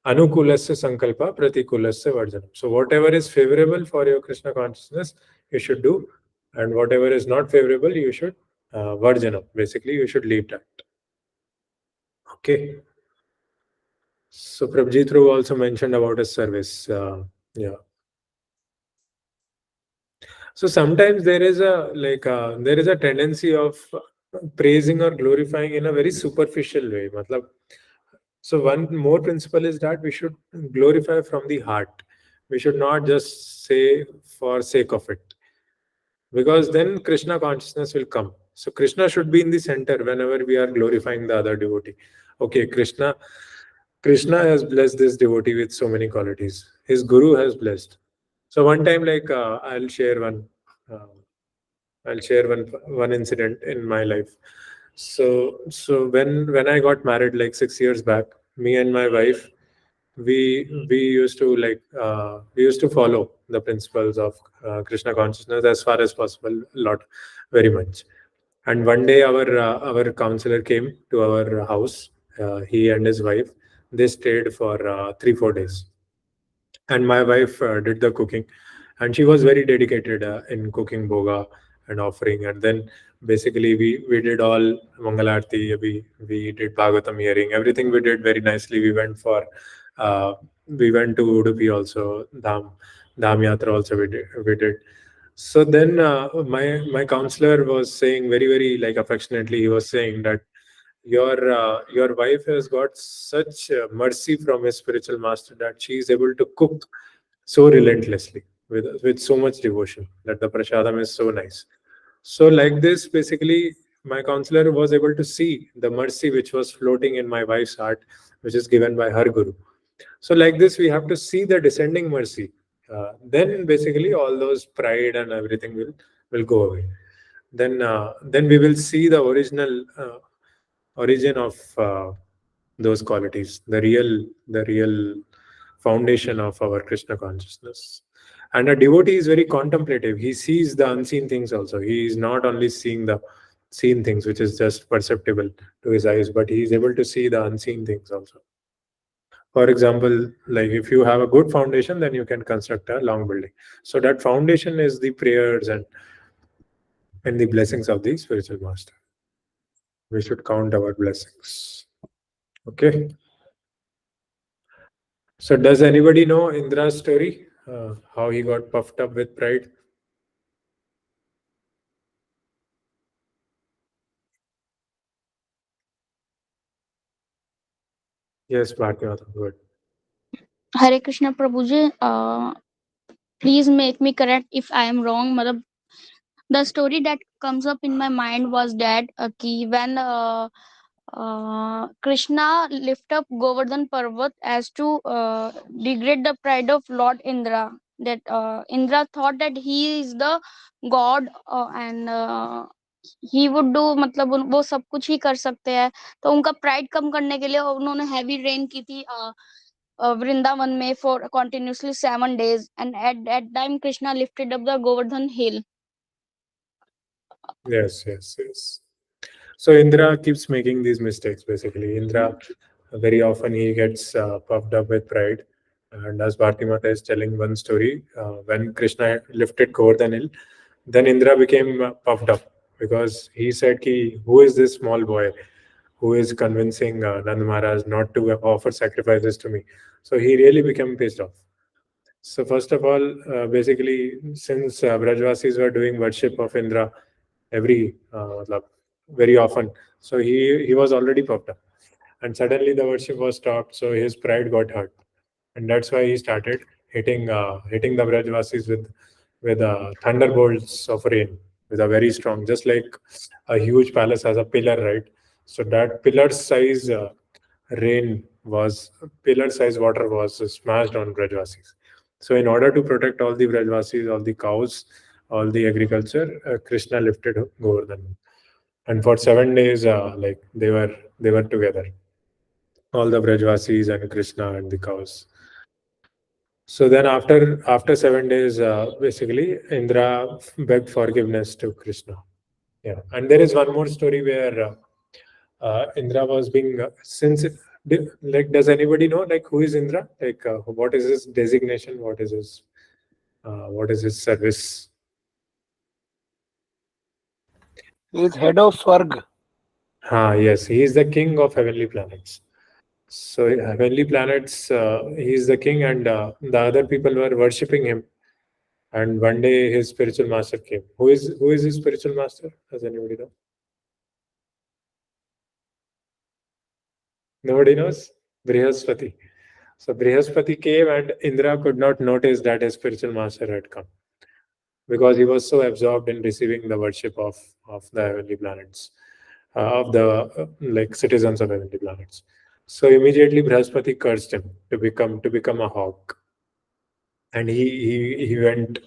Anukulasya sankalpa pratikulasya varjanam. So whatever is favorable for your Krishna consciousness, you should do. And whatever is not favorable, you should varjanam. Basically, you should leave that. Okay. So Prabhjit Ru also mentioned about his service. Yeah. So sometimes there is a tendency of praising or glorifying in a very superficial way. Matlab, so one more principle is that we should glorify from the heart. We should not just say for sake of it, because then Krishna consciousness will come. So Krishna should be in the center whenever we are glorifying the other devotee. Okay, Krishna has blessed this devotee with so many qualities. His guru has blessed. So one time, I'll share uh, one incident in my life. So when I got married like 6 years back, me and my wife, we used to follow the principles of Krishna consciousness as far as possible, very much. And one day our counselor came to our house. He and his wife, they stayed for 3-4 days, and my wife did the cooking, and she was very dedicated in cooking boga and offering. And then basically we did all mangalarti, we did bhagavatam hearing, everything we did very nicely. Uh, we went to Udupi also, dham yatra also we did. So then my counselor was saying very, very like affectionately, he was saying that your wife has got such mercy from his spiritual master that she is able to cook so relentlessly with so much devotion that the prasadam is so nice. So like this, basically, my counselor was able to see the mercy which was floating in my wife's heart, which is given by her guru. So like this, we have to see the descending mercy. Then basically all those pride and everything will go away. Then we will see the origin of those qualities, the real foundation of our Krishna consciousness. And a devotee is very contemplative. He sees the unseen things also. He is not only seeing the seen things, which is just perceptible to his eyes, but he is able to see the unseen things also. For example, like if you have a good foundation, then you can construct a long building. So that foundation is the prayers and the blessings of the spiritual master. We should count our blessings. Okay. So does anybody know Indra's story? How he got puffed up with pride? Yes, Bhaktivinoda, good. Hare Krishna Prabhuji, please make me correct if I am wrong. Matlab, the story that comes up in my mind was that when Krishna lift up Govardhan Parvat as to degrade the pride of Lord Indra. That Indra thought that he is the god and he would do, मतलब वो सब कुछ ही कर सकते हैं. तो उनका pride कम करने के लिए उन्होंने हैवी रेन की थी वृंदावन में for continuously 7 days, and at that time Krishna lifted up the Govardhan hill. Yes. So Indra keeps making these mistakes. Basically, Indra very often he gets puffed up with pride. And as Bharti Mata is telling one story, when Krishna lifted Govardhan hill, then Indra became puffed up because he said, "Ki who is this small boy who is convincing Nand Maharaj not to offer sacrifices to me?" So he really became pissed off. So first of all, basically, since Brajvasis were doing worship of Indra very often, so he was already puffed up, and suddenly the worship was stopped. So his pride got hurt, and that's why he started hitting the Brajvasis with thunderbolts of rain, with a very strong, just like a huge palace has a pillar, right? So that pillar size water was smashed on Brajvasis. So in order to protect all the Brajvasis, all the cows, all the agriculture, Krishna lifted Govardhan, and for 7 days, like they were together, all the Brajvasis and Krishna and the cows. So then after 7 days, basically Indra begged forgiveness to Krishna. Yeah, and there is one more story where Indra was being like, does anybody know like who is Indra? Like, what is his designation? What is his service? He is head of Swarg. Yes, he is the king of heavenly planets. So heavenly planets, he is the king, and the other people were worshipping him. And one day his spiritual master came. Who is his spiritual master? Does anybody know? Nobody knows? Brihaspati. So Brihaspati came, and Indra could not notice that his spiritual master had come because he was so absorbed in receiving the worship of the heavenly planets, of the like citizens of heavenly planets. So immediately Brihaspati cursed him to become a hawk, and he went,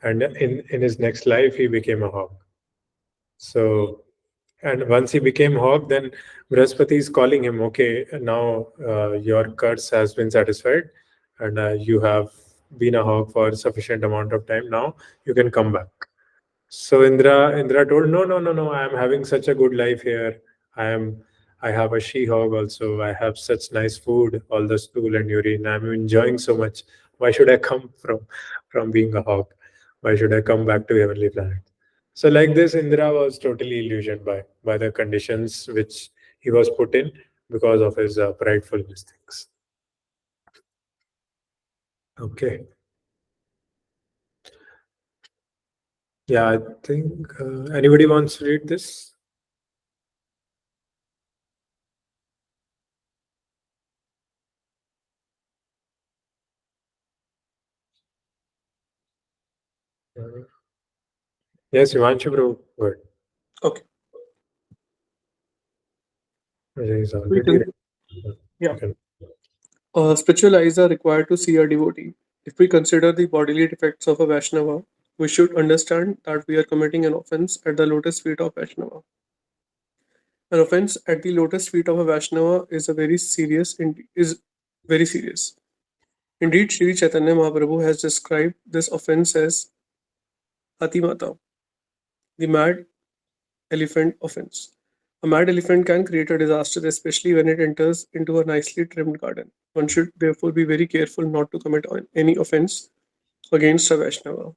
and in his next life he became a hawk. So, and once he became hawk, then Brihaspati is calling him, okay, now your curse has been satisfied, and you have been a hawk for sufficient amount of time. Now you can come back. So Indra told, no, I am having such a good life here. I have a she-hog also. I have such nice food, all the stool and urine. I'm enjoying so much. Why should I come from being a hog? Why should I come back to heavenly planet? So like this, Indra was totally illusioned by the conditions which he was put in because of his prideful mistakes. Okay. Yeah, I think anybody wants to read this? Yes, Himanshu bro, good. Okay. He's We already can, yeah. okay. Spiritual eyes are required to see a devotee. If we consider the bodily defects of a Vaishnava, we should understand that we are committing an offense at the lotus feet of Vaishnava. An offense at the lotus feet of a Vaishnava is very serious. Indeed, Sri Chaitanya Mahaprabhu has described this offense as Hatimata, the mad elephant offense. A mad elephant can create a disaster, especially when it enters into a nicely trimmed garden. One should therefore be very careful not to commit any offense against a Vaishnava.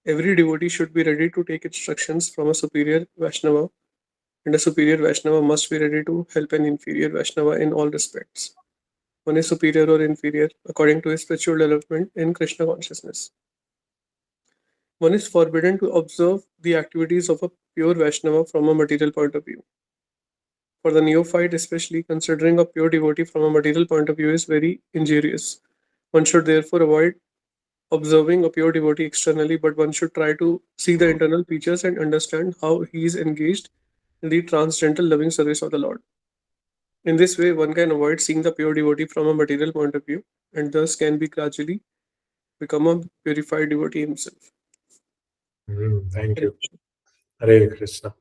Every devotee should be ready to take instructions from a superior Vaishnava, and a superior Vaishnava must be ready to help an inferior Vaishnava in all respects. One is superior or inferior according to his spiritual development in Krishna consciousness. One is forbidden to observe the activities of a pure Vaishnava from a material point of view. For the neophyte, especially, considering a pure devotee from a material point of view is very injurious. One should therefore avoid observing a pure devotee externally, but one should try to see the internal features and understand how he is engaged in the transcendental loving service of the Lord. In this way, one can avoid seeing the pure devotee from a material point of view and thus can be gradually become a purified devotee himself. Thank you. Hare Krishna.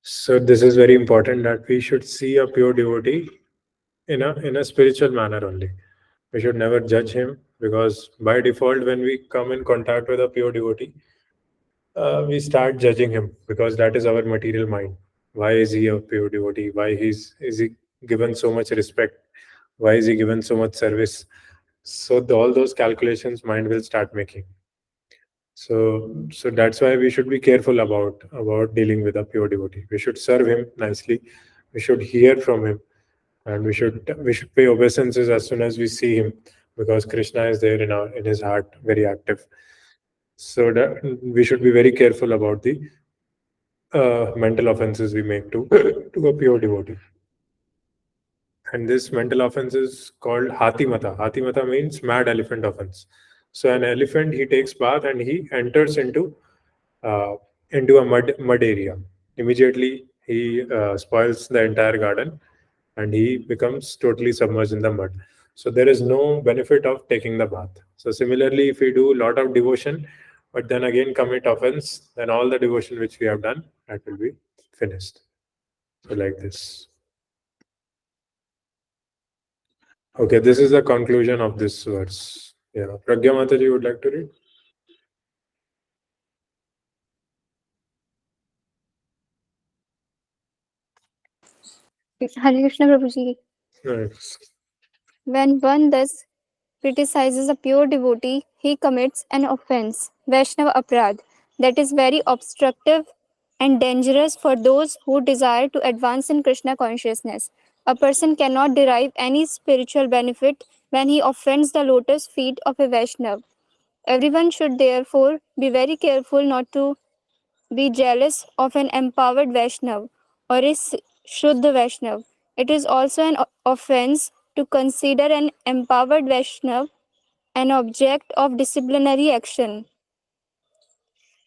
So this is very important that we should see a pure devotee in a spiritual manner only. We should never judge him, because by default, when we come in contact with a pure devotee, we start judging him because that is our material mind. Why is he a pure devotee? Why is he given so much respect? Why is he given so much service? So all those calculations mind will start making. So that's why we should be careful about dealing with a pure devotee. We should serve him nicely. We should hear from him, and we should pay obeisances as soon as we see him, because Krishna is there in his heart, very active. So that we should be very careful about the mental offenses we make to a pure devotee. And this mental offense is called Hatimata. Hatimata means mad elephant offense. So an elephant, he takes bath and he enters into a mud area. Immediately he spoils the entire garden, and he becomes totally submerged in the mud. So there is no benefit of taking the bath. So similarly, if we do a lot of devotion, but then again commit offense, then all the devotion which we have done, that will be finished. So like this. Okay, this is the conclusion of this verse. Yeah, Pragya Mataji would like to read. Hare Krishna Prabhuji. Nice. When one thus criticizes a pure devotee, he commits an offense, Vaishnava Aprad, that is very obstructive and dangerous for those who desire to advance in Krishna consciousness. A person cannot derive any spiritual benefit when he offends the lotus feet of a Vaishnava. Everyone should therefore be very careful not to be jealous of an empowered Vaishnav or a Shuddha Vaishnav. It is also an offense to consider an empowered Vaishnav an object of disciplinary action.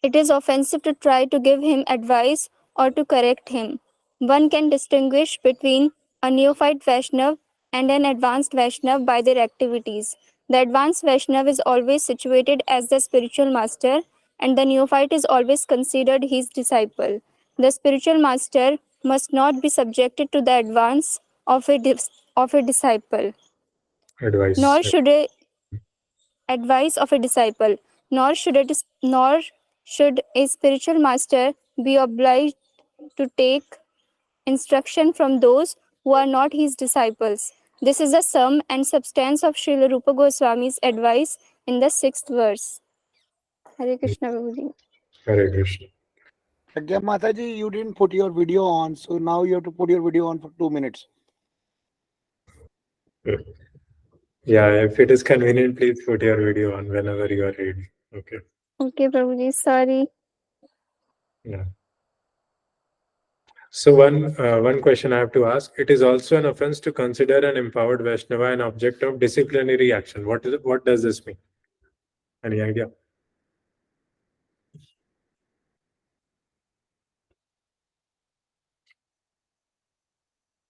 It is offensive to try to give him advice or to correct him. One can distinguish between a neophyte Vaishnav and an advanced Vaishnav by their activities. The advanced Vaishnav is always situated as the spiritual master, and the neophyte is always considered his disciple. The spiritual master must not be subjected to the advance of a disciple, Advice. nor should a advice of a disciple, nor should a spiritual master be obliged to take instruction from those who are not his disciples. This is the sum and substance of Srila Rupa Goswami's advice in the 6th verse. Hare Krishna Prabhuji. Hare Krishna. Pragya Mataji, you didn't put your video on, so now you have to put your video on for 2 minutes. Yeah, if it is convenient, please put your video on whenever you are ready. Okay. Okay, Prabhuji, sorry. Yeah. So one question I have to ask: it is also an offense to consider an empowered Vaishnava an object of disciplinary action. What is it? What does this mean? Any idea?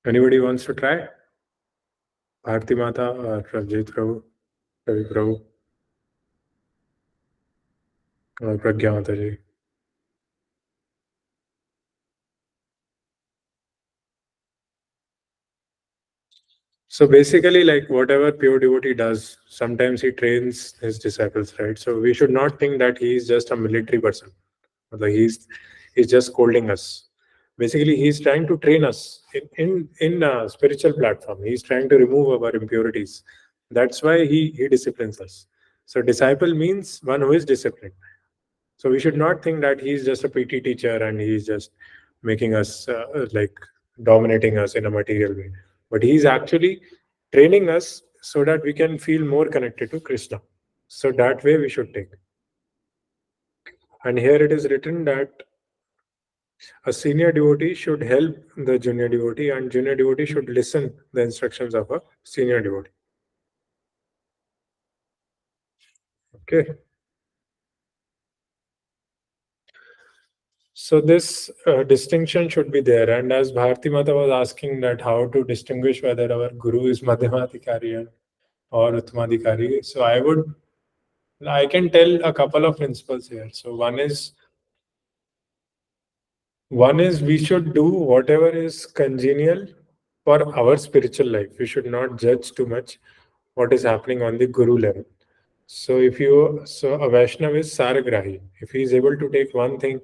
Anybody wants to try? Bharti Mata or Rajit Prabhu, Ravi Prabhu, or Pragya Mataji? So basically, like whatever pure devotee does, sometimes he trains his disciples, right? So we should not think that he is just a military person. Like he's just scolding us. Basically, he's trying to train us in a spiritual platform. He's trying to remove our impurities. That's why he disciplines us. So disciple means one who is disciplined. So we should not think that he's just a PT teacher and he's just making us like dominating us in a material way. But he's actually training us so that we can feel more connected to Krishna. So that way we should take. And here it is written that a senior devotee should help the junior devotee, and junior devotee should listen the instructions of a senior devotee. Okay. So this distinction should be there. And as Bharti Mata was asking that how to distinguish whether our guru is Madhyamadhikari or Uttamadhikari. So I can tell a couple of principles here. So one is we should do whatever is congenial for our spiritual life. We should not judge too much what is happening on the guru level. So a Vaishnava is Saragrahi. If he is able to take one thing,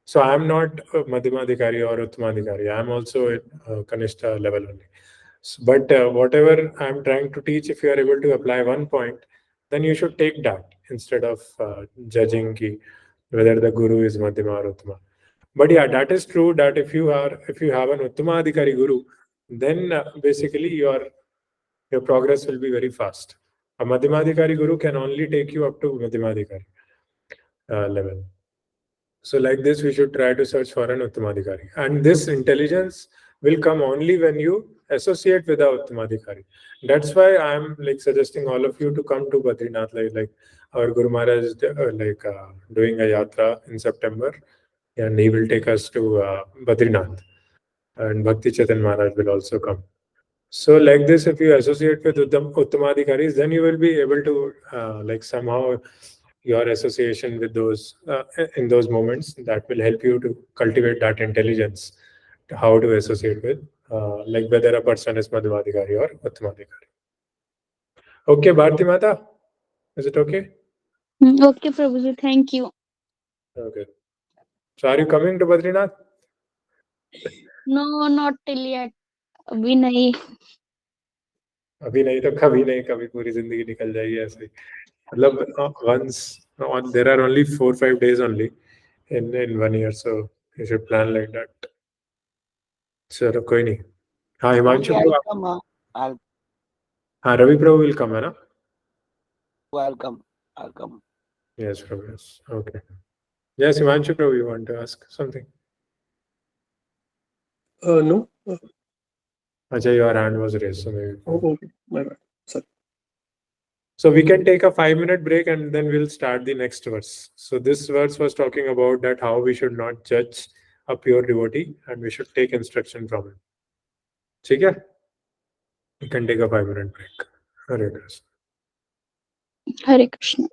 so I am not a Madhyamadhikari or Uttamadhikari. I am also at Kanishta level only. But whatever I am trying to teach, if you are able to apply one point, then you should take that instead of judging whether the guru is Madhyama or Uttama. But yeah, that is true that if you have an Uttamadhikari guru, then basically your progress will be very fast. A Madhyamadhikari guru can only take you up to Madhyamadhikari level. So like this, we should try to search for an Uttamadhikari. And this intelligence will come only when you associate with the Uttamadhikari. That's why I'm like suggesting all of you to come to Badrinath. Like our Guru Maharaj is doing a yatra in September, and he will take us to Badrinath. And Bhakti Chaitan Maharaj will also come. So like this, if you associate with Uttamadhikaris, then you will be able to like somehow your association with those in those moments, that will help you to cultivate that intelligence, how to associate with like whether a person is Madhyamadhikari or Uttamadhikari. Okay, Bharti Mata, is it okay? Okay, Prabhuji, thank you. Okay. So are you coming to Badrinath? No, not till yet. अभी नहीं. अभी नहीं तो कभी नहीं, कभी पूरी जिंदगी निकल जाएगी ऐसे ही. मतलब once there are only 4-5 days only in 1 year, so you should plan like that. चलो कोई नहीं. हाँ हिमांशु Okay, प्रभु. I'll come. हाँ रवि प्रभु will come है ना? I'll come. Yes Prabhu, yes. Okay. Yes Himanshu Prabhu, you want to ask something? No. Ajay, your hand was raised, so maybe. Oh, okay. My bad. Sorry. So we can take a 5-minute break and then we'll start the next verse. So this verse was talking about that how we should not judge a pure devotee and we should take instruction from him. ठीक है? We can take a 5-minute break. Hare Krishna. Hare Krishna.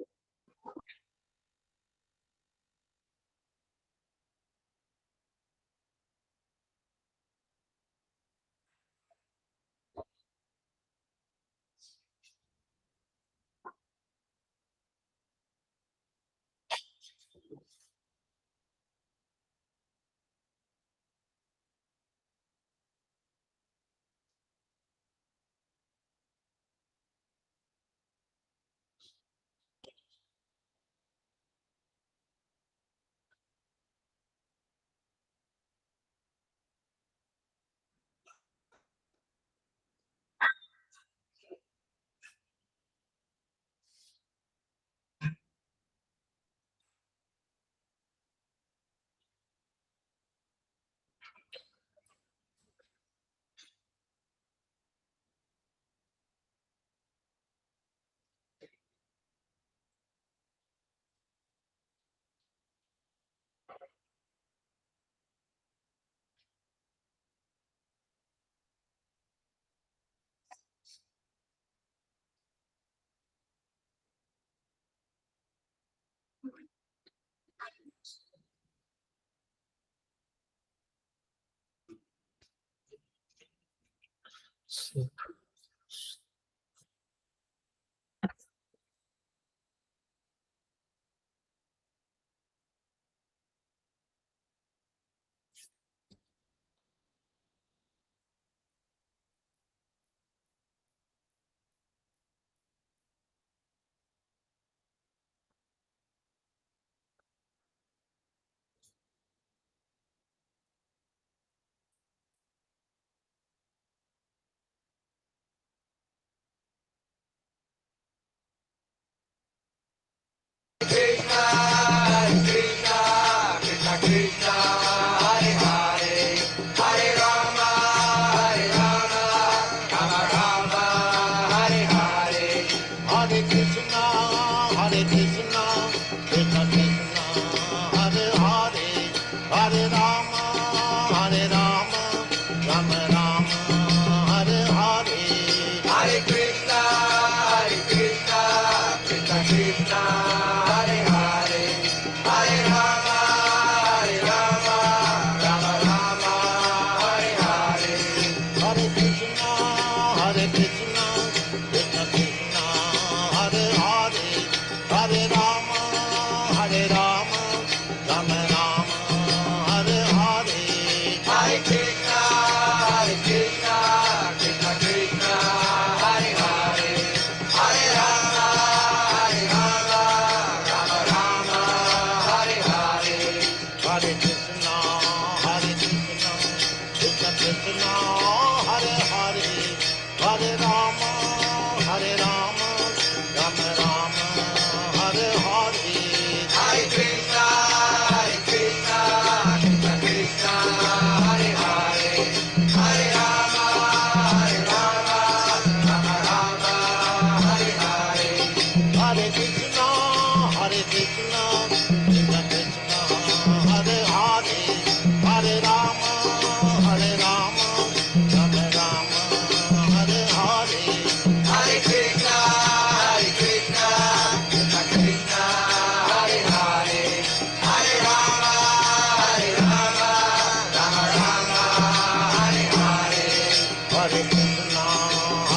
Hare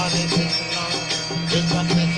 Krishna, Krishna Krishna,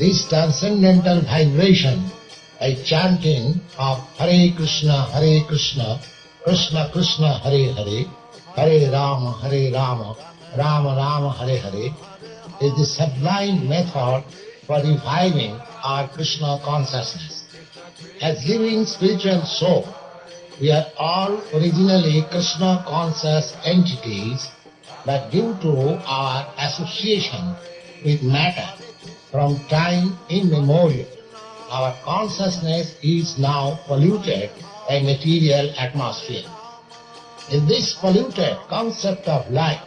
this transcendental vibration by chanting of Hare Krishna, Krishna Krishna, Hare Hare, Hare Rama, Rama Rama, Hare Hare, is the sublime method for reviving our Krishna consciousness. As living spiritual soul, we are all originally Krishna conscious entities, but due to our association with matter from time immemorial, our consciousness is now polluted by material atmosphere. In this polluted concept of life,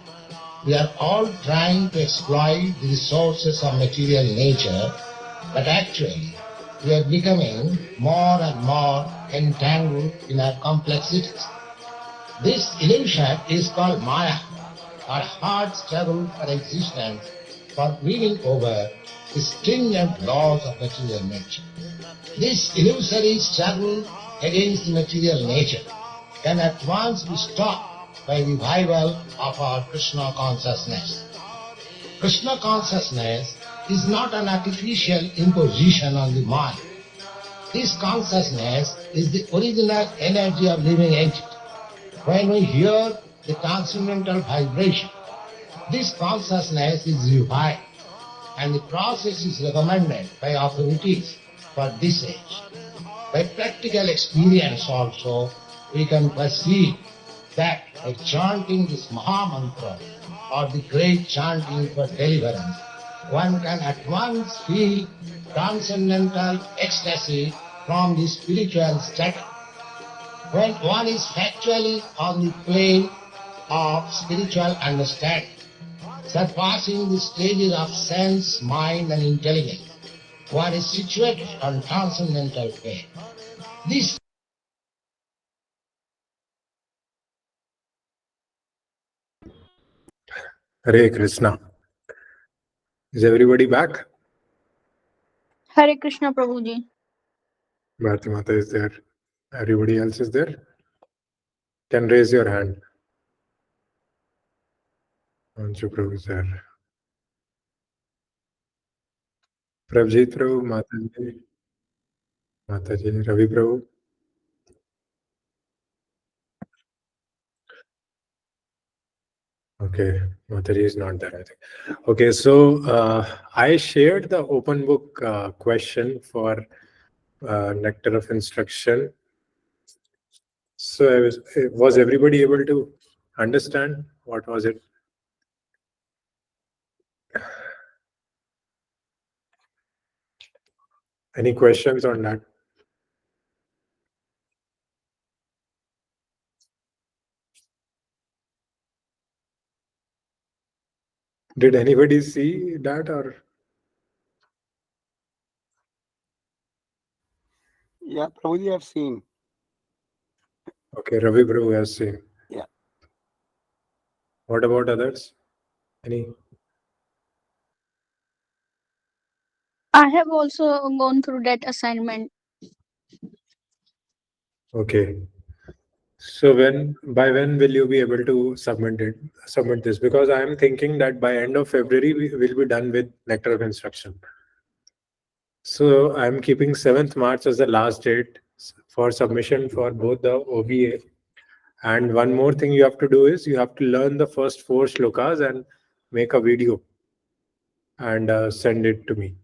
we are all trying to exploit the resources of material nature, but actually we are becoming more and more entangled in our complexities. This illusion is called Maya, our hard struggle for existence, for winning over the stringent laws of material nature. This illusory struggle against the material nature can at once be stopped by revival of our Krishna consciousness. Krishna consciousness is not an artificial imposition on the mind. This consciousness is the original energy of living entity. When we hear the transcendental vibration, this consciousness is revived, and the process is recommended by authorities for this age. By practical experience also, we can perceive that by chanting this Maha Mantra or the great chanting for deliverance, one can at once feel transcendental ecstasy from the spiritual status. When one is factually on the plane of spiritual understanding, surpassing the stages of sense, mind and intelligence, one is situated on transcendental plane. This Hare Krishna. Is everybody back? Hare Krishna Prabhuji. Bharati Mata is there. Everybody else is there? Can raise your hand. Anju Prabhu is there. Prabhjit Prabhu, Mataji. Mataji, Ravi Prabhu. Okay, Mataji is not there, I think. Okay, so I shared the open book question for Nectar of Instruction. So was everybody able to understand what was it? Any questions on that? Did anybody see that or? Yeah, Prabhuji, I've seen. Okay, Ravi Prabhu has seen. Yeah. What about others? Any? I have also gone through that assignment. Okay. So by when will you be able to submit this? Because I am thinking that by end of February we will be done with Nectar of Instruction. So I am keeping 7th March as the last date for submission for both the OBA. And one more thing you have to do is you have to learn the first 4 shlokas and make a video and send it to me.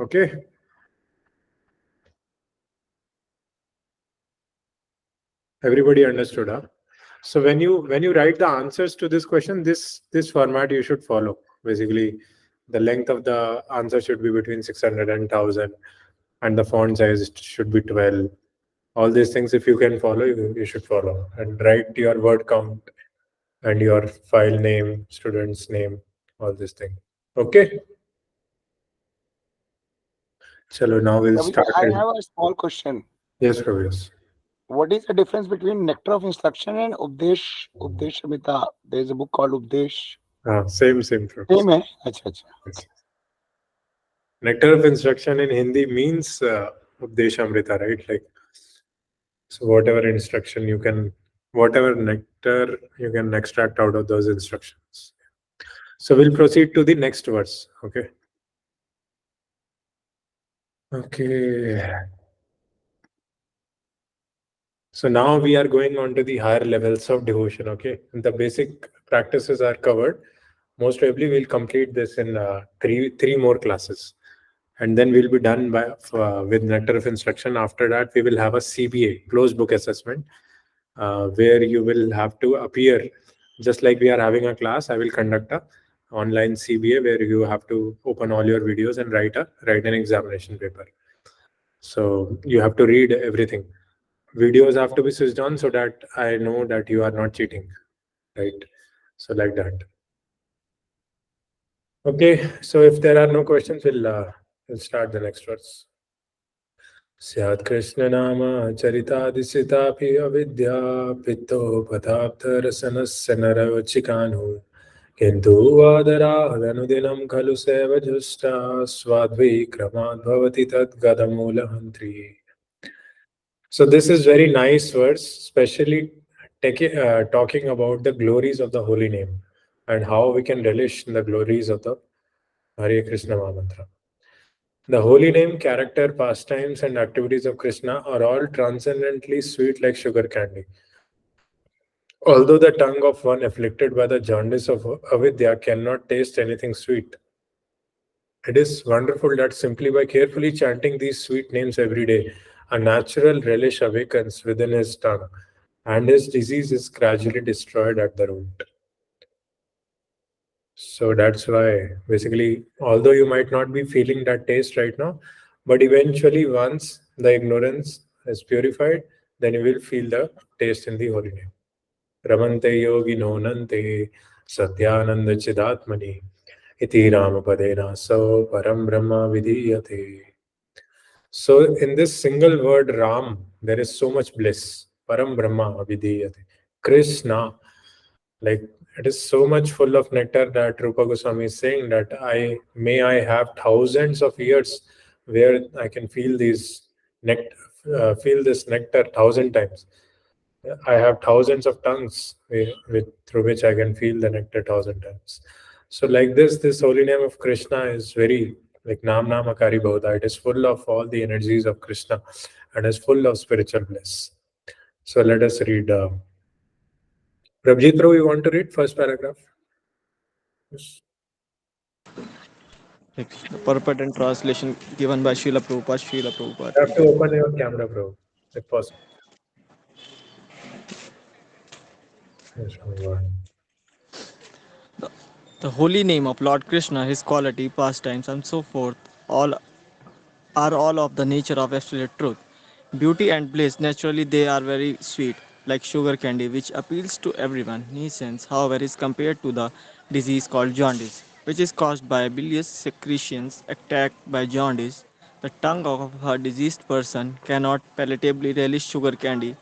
Okay. Everybody understood, huh? So when you write the answers to this question, this format you should follow. Basically, the length of the answer should be between 600 and 1000, and the font size should be 12. All these things, if you can follow, you should follow. And write your word count and your file name, student's name, all these things. Okay. Chalo, now we'll Prabhuji, start. I have a small question. Yes, Prabhu. What is the difference between Nectar of Instruction and Updeshamrita? There is a book called Updesh. Same. Prabhu. Same, hai? Acha. Nectar of Instruction in Hindi means Updeshamrita, right? Like, so whatever instruction whatever nectar you can extract out of those instructions. So we'll proceed to the next verse. Okay. Okay. So now we are going on to the higher levels of devotion. Okay, the basic practices are covered. Most probably, we'll complete this in three more classes, and then we'll be done with Nectar of Instruction. After that, we will have a CBA, closed book assessment, where you will have to appear just like we are having a class. I will conduct a online CBA where you have to open all your videos and write an examination paper. So you have to read everything. Videos have to be switched on so that I know that you are not cheating, right? So like that. Okay, so if there are no questions, we'll start the next verse. स्यात् कृष्णनाम चरितादिशितापि अविद्या पित्तोपधाब्धरसनस्य नरवचिकानु किन्तु वादरादनुदिनं खलु सेवजुष्टा स्वाद्विक्रमाद् भवति तद्गतमूलहन्त्री. So this is very nice verse, especially talking about the glories of the holy name and how we can relish in the glories of the Hare Krishna Mahamantra. The holy name, character, pastimes, and activities of Krishna are all transcendently sweet like sugar candy. Although the tongue of one afflicted by the jaundice of avidya cannot taste anything sweet, it is wonderful that simply by carefully chanting these sweet names every day, a natural relish awakens within his tongue, and his disease is gradually destroyed at the root. So that's why, basically, although you might not be feeling that taste right now, but eventually, once the ignorance is purified, then you will feel the taste in the holy name. Ramante yogi nonante satyananda chidatmani iti ramapadena so param brahma vidiyate. So in this single word Ram, there is so much bliss. Param Brahma Vidiyate. Krishna, like it is so much full of nectar that Rupa Goswami is saying that I have thousands of years where I can feel feel this nectar 1,000 times. I have thousands of tongues through which I can feel the nectar 1,000 times. So like this holy name of Krishna is very like Nam Namakari Bhavata. It is full of all the energies of Krishna and is full of spiritual bliss. So let us read. Prabhjit Bro, you want to read first paragraph? Yes. The purport and translation given by Srila Prabhupada. Srila Prabhupada. You have to open your camera, bro, if possible. Yes, Bhagwan. The holy name of Lord Krishna, his quality, pastimes, and so forth, all are all of the nature of absolute truth. Beauty and bliss, naturally, they are very sweet, like sugar candy, which appeals to everyone. Nuisance, however, is compared to the disease called jaundice, which is caused by bilious secretions attacked by jaundice. The tongue of a diseased person cannot palatably relish sugar candy.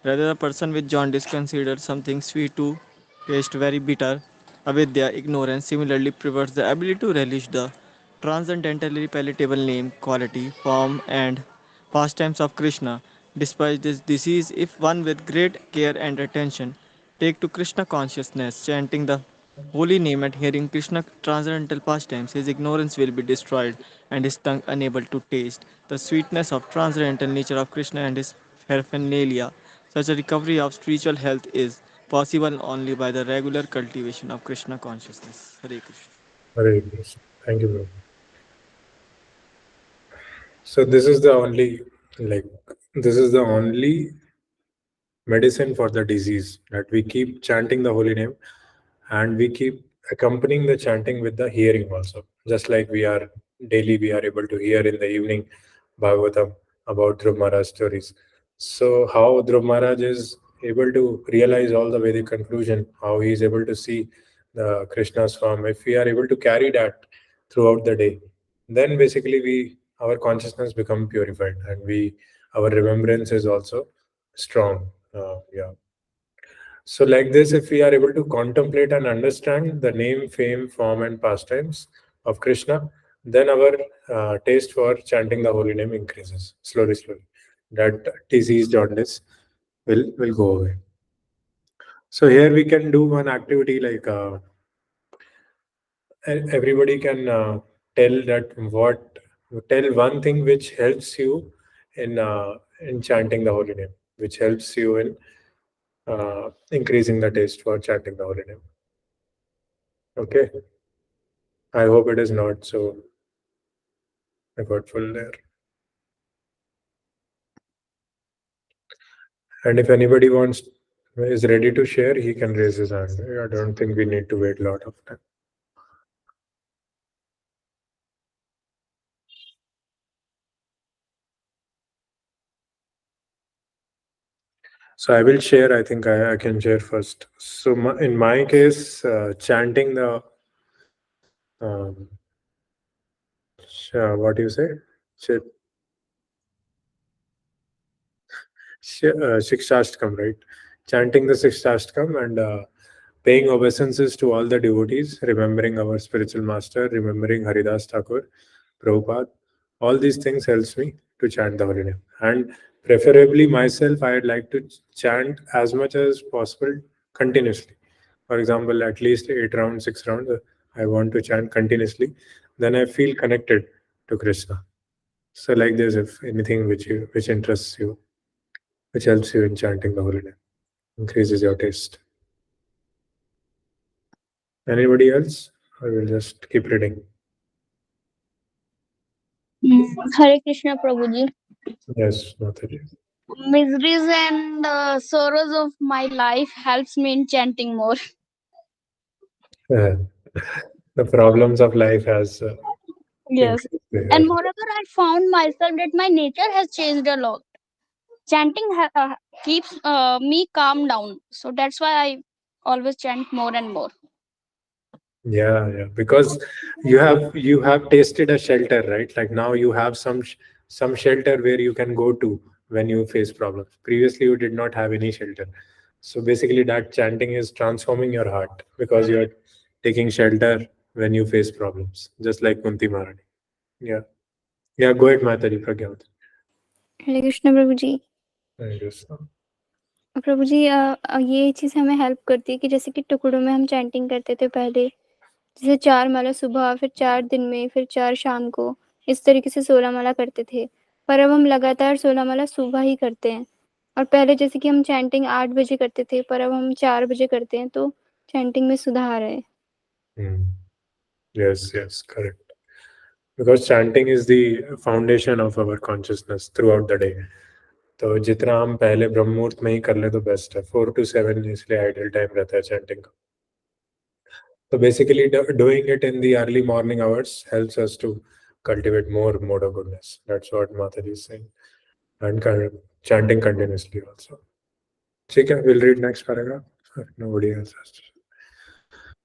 Rather, the person with jaundice considers something sweet to taste very bitter. Avidya, ignorance, similarly prevents the ability to relish the transcendentally palatable name, quality, form, and pastimes of Krishna. Despite this disease, if one with great care and attention take to Krishna consciousness, chanting the holy name and hearing Krishna transcendental pastimes, his ignorance will be destroyed and his tongue unable to taste the sweetness of transcendental nature of Krishna and his paraphernalia. Such a recovery of spiritual health is possible only by the regular cultivation of Krishna consciousness. Hare Krishna. Hare Krishna. Thank you, bro. So this is the only medicine for the disease, that we keep chanting the holy name and we keep accompanying the chanting with the hearing also. Just like we are able to hear in the evening Bhagavatam about Dhruv Maharaj stories. So how Dhruv Maharaj is able to realize all the Vedic conclusion, how he is able to see the Krishna's form. If we are able to carry that throughout the day, then basically our consciousness become purified and our remembrance is also strong. Yeah. So, like this, if we are able to contemplate and understand the name, fame, form, and pastimes of Krishna, then our taste for chanting the holy name increases slowly, slowly. That disease, jaundice, will go away. So here we can do one activity like everybody can tell that what Tell one thing which helps you in chanting the holy name, which helps you in increasing the taste for chanting the holy name. Okay. I hope it is not so effortful there. And if anybody is ready to share, he can raise his hand. I don't think we need to wait a lot of time. So I will share. I think I can share first. So in my case, chanting the what do you say? Shikshashtakam, right? Chanting the Shikshashtakam and paying obeisances to all the devotees, remembering our spiritual master, remembering Haridas Thakur, Prabhupada. All these things helps me to chant the holy name. And preferably myself, I'd like to chant as much as possible continuously. For example, at least 8 rounds, 6 rounds, I want to chant continuously. Then I feel connected to Krishna. So like this, if anything which interests you, which helps you in chanting the holy name, increases your taste. Anybody else? I will just keep reading. Hare Krishna, Prabhuji. Yes, Mataji. Miseries and sorrows of my life helps me in chanting more. The problems of life has Yes. increased there. And moreover, I found myself that my nature has changed a lot. Chanting keeps me calm down. So that's why I always chant more and more. Yeah, because you have tasted a shelter, right? Like now you have some shelter where you can go to when you face problems. Previously you did not have any shelter. So basically that chanting is transforming your heart because you are taking shelter when you face problems, just like Kunti Maharani. Yeah, go ahead, Mataji, Pragya. Hare Krishna Prabhu ji. Thank you, sir. प्रभु जी ये चीज़ हमें help करती है कि जैसे कि टुकड़ों में हम चैंटिंग करते थे पहले, जैसे 4 माला सुबह, फिर 4 दिन में, फिर 4 शाम को, इस तरीके से 16 माला करते थे। पर अब हम लगातार 16 माला सुबह ही करते हैं। और पहले जैसे कि हम चैंटिंग 8 बजे करते थे, पर अब हम 4 बजे करते हैं, तो चैंटिंग में सुधार है। Yes, correct. Because chanting is the foundation of our consciousness throughout the day. तो जितना हम पहले ब्रह्म मुहूर्त में ही कर ले तो बेस्ट है। 4 to 7 इसलिए आइडियल टाइम रहता है चैंटिंग का। So basically doing it in the early morning hours helps us to cultivate more mode of goodness. That's what Mataji is saying. And chanting continuously also. Okay, we'll read next paragraph. Nobody else has to.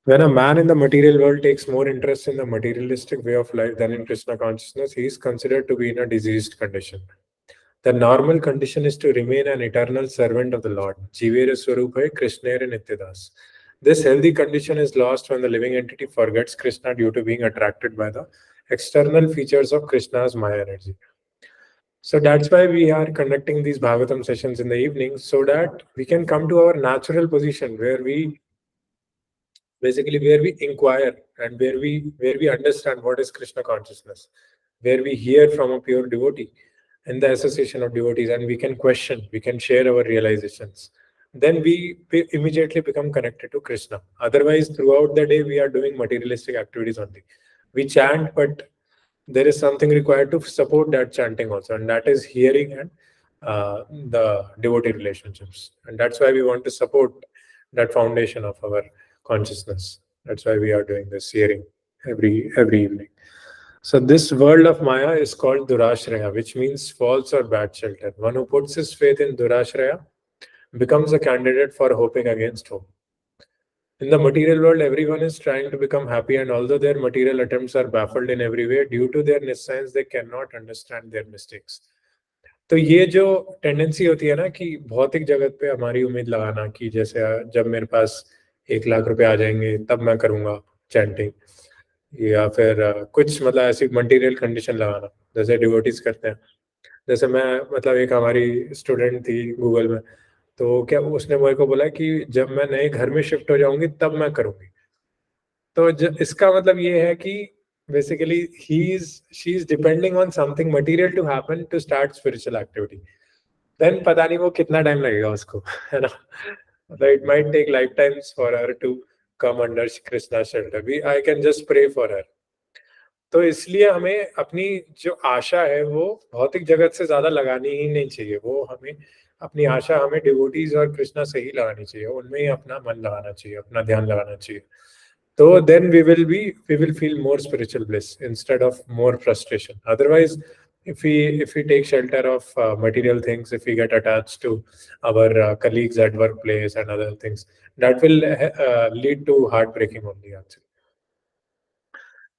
When a man in the material world takes more interest in the materialistic way of life than in Krishna consciousness, he is considered to be in a diseased condition. The normal condition is to remain an eternal servant of the Lord. Jivere Swarupaya Krishnere Nityadas. This healthy condition is lost when the living entity forgets Krishna due to being attracted by the external features of Krishna's Maya energy. So that's why we are conducting these Bhagavatam sessions in the evening, so that we can come to our natural position where we inquire and where we understand what is Krishna consciousness, where we hear from a pure devotee in the association of devotees, and we can question, we can share our realizations. Then we immediately become connected to Krishna. Otherwise, throughout the day, we are doing materialistic activities only. We chant, but there is something required to support that chanting also, and that is hearing and the devotee relationships. And that's why we want to support that foundation of our consciousness. That's why we are doing this hearing every evening. So this world of Maya is called Durashraya, which means false or bad shelter. One who puts his faith in Durashraya becomes a candidate for hoping against hope. In the material world, everyone is trying to become happy, and although their material attempts are baffled in every way, due to their nescience, they cannot understand their mistakes. तो ये जो tendency होती है ना कि भौतिक जगत पे हमारी उम्मीद लगाना कि जैसे जब मेरे पास 1 लाख रुपए आ जाएंगे तब मैं करूंगा चैंटिंग, या फिर कुछ मतलब ऐसी मटेरियल कंडीशन लगाना जैसे डिवोटीज करते हैं। जैसे मैं मतलब एक हमारी स्टूडेंट थी गूगल में, तो क्या उसने मेरे को बोला कि जब मैं नए घर में शिफ्ट हो जाऊंगी तब मैं करूंगी। तो इसका मतलब ये है कि basically she's depending on something material to happen to start spiritual activity. Then पता नहीं वो कितना time लगेगा उसको, है ना? It might take lifetimes for her to come under Krishna's shelter. I can just pray for her. तो इसलिए हमें अपनी जो आशा है वो भौतिक जगत से ज्यादा लगानी ही नहीं चाहिए. वो हमें अपनी आशा हमें डिवोटीज और कृष्णा से ही लगानी चाहिए. उनमें ही अपना मन लगाना चाहिए, अपना ध्यान लगाना चाहिए. So then we will feel more spiritual bliss instead of more frustration. Otherwise, if we take shelter of material things, if we get attached to our colleagues at workplace and other things, that will lead to heartbreaking only actually.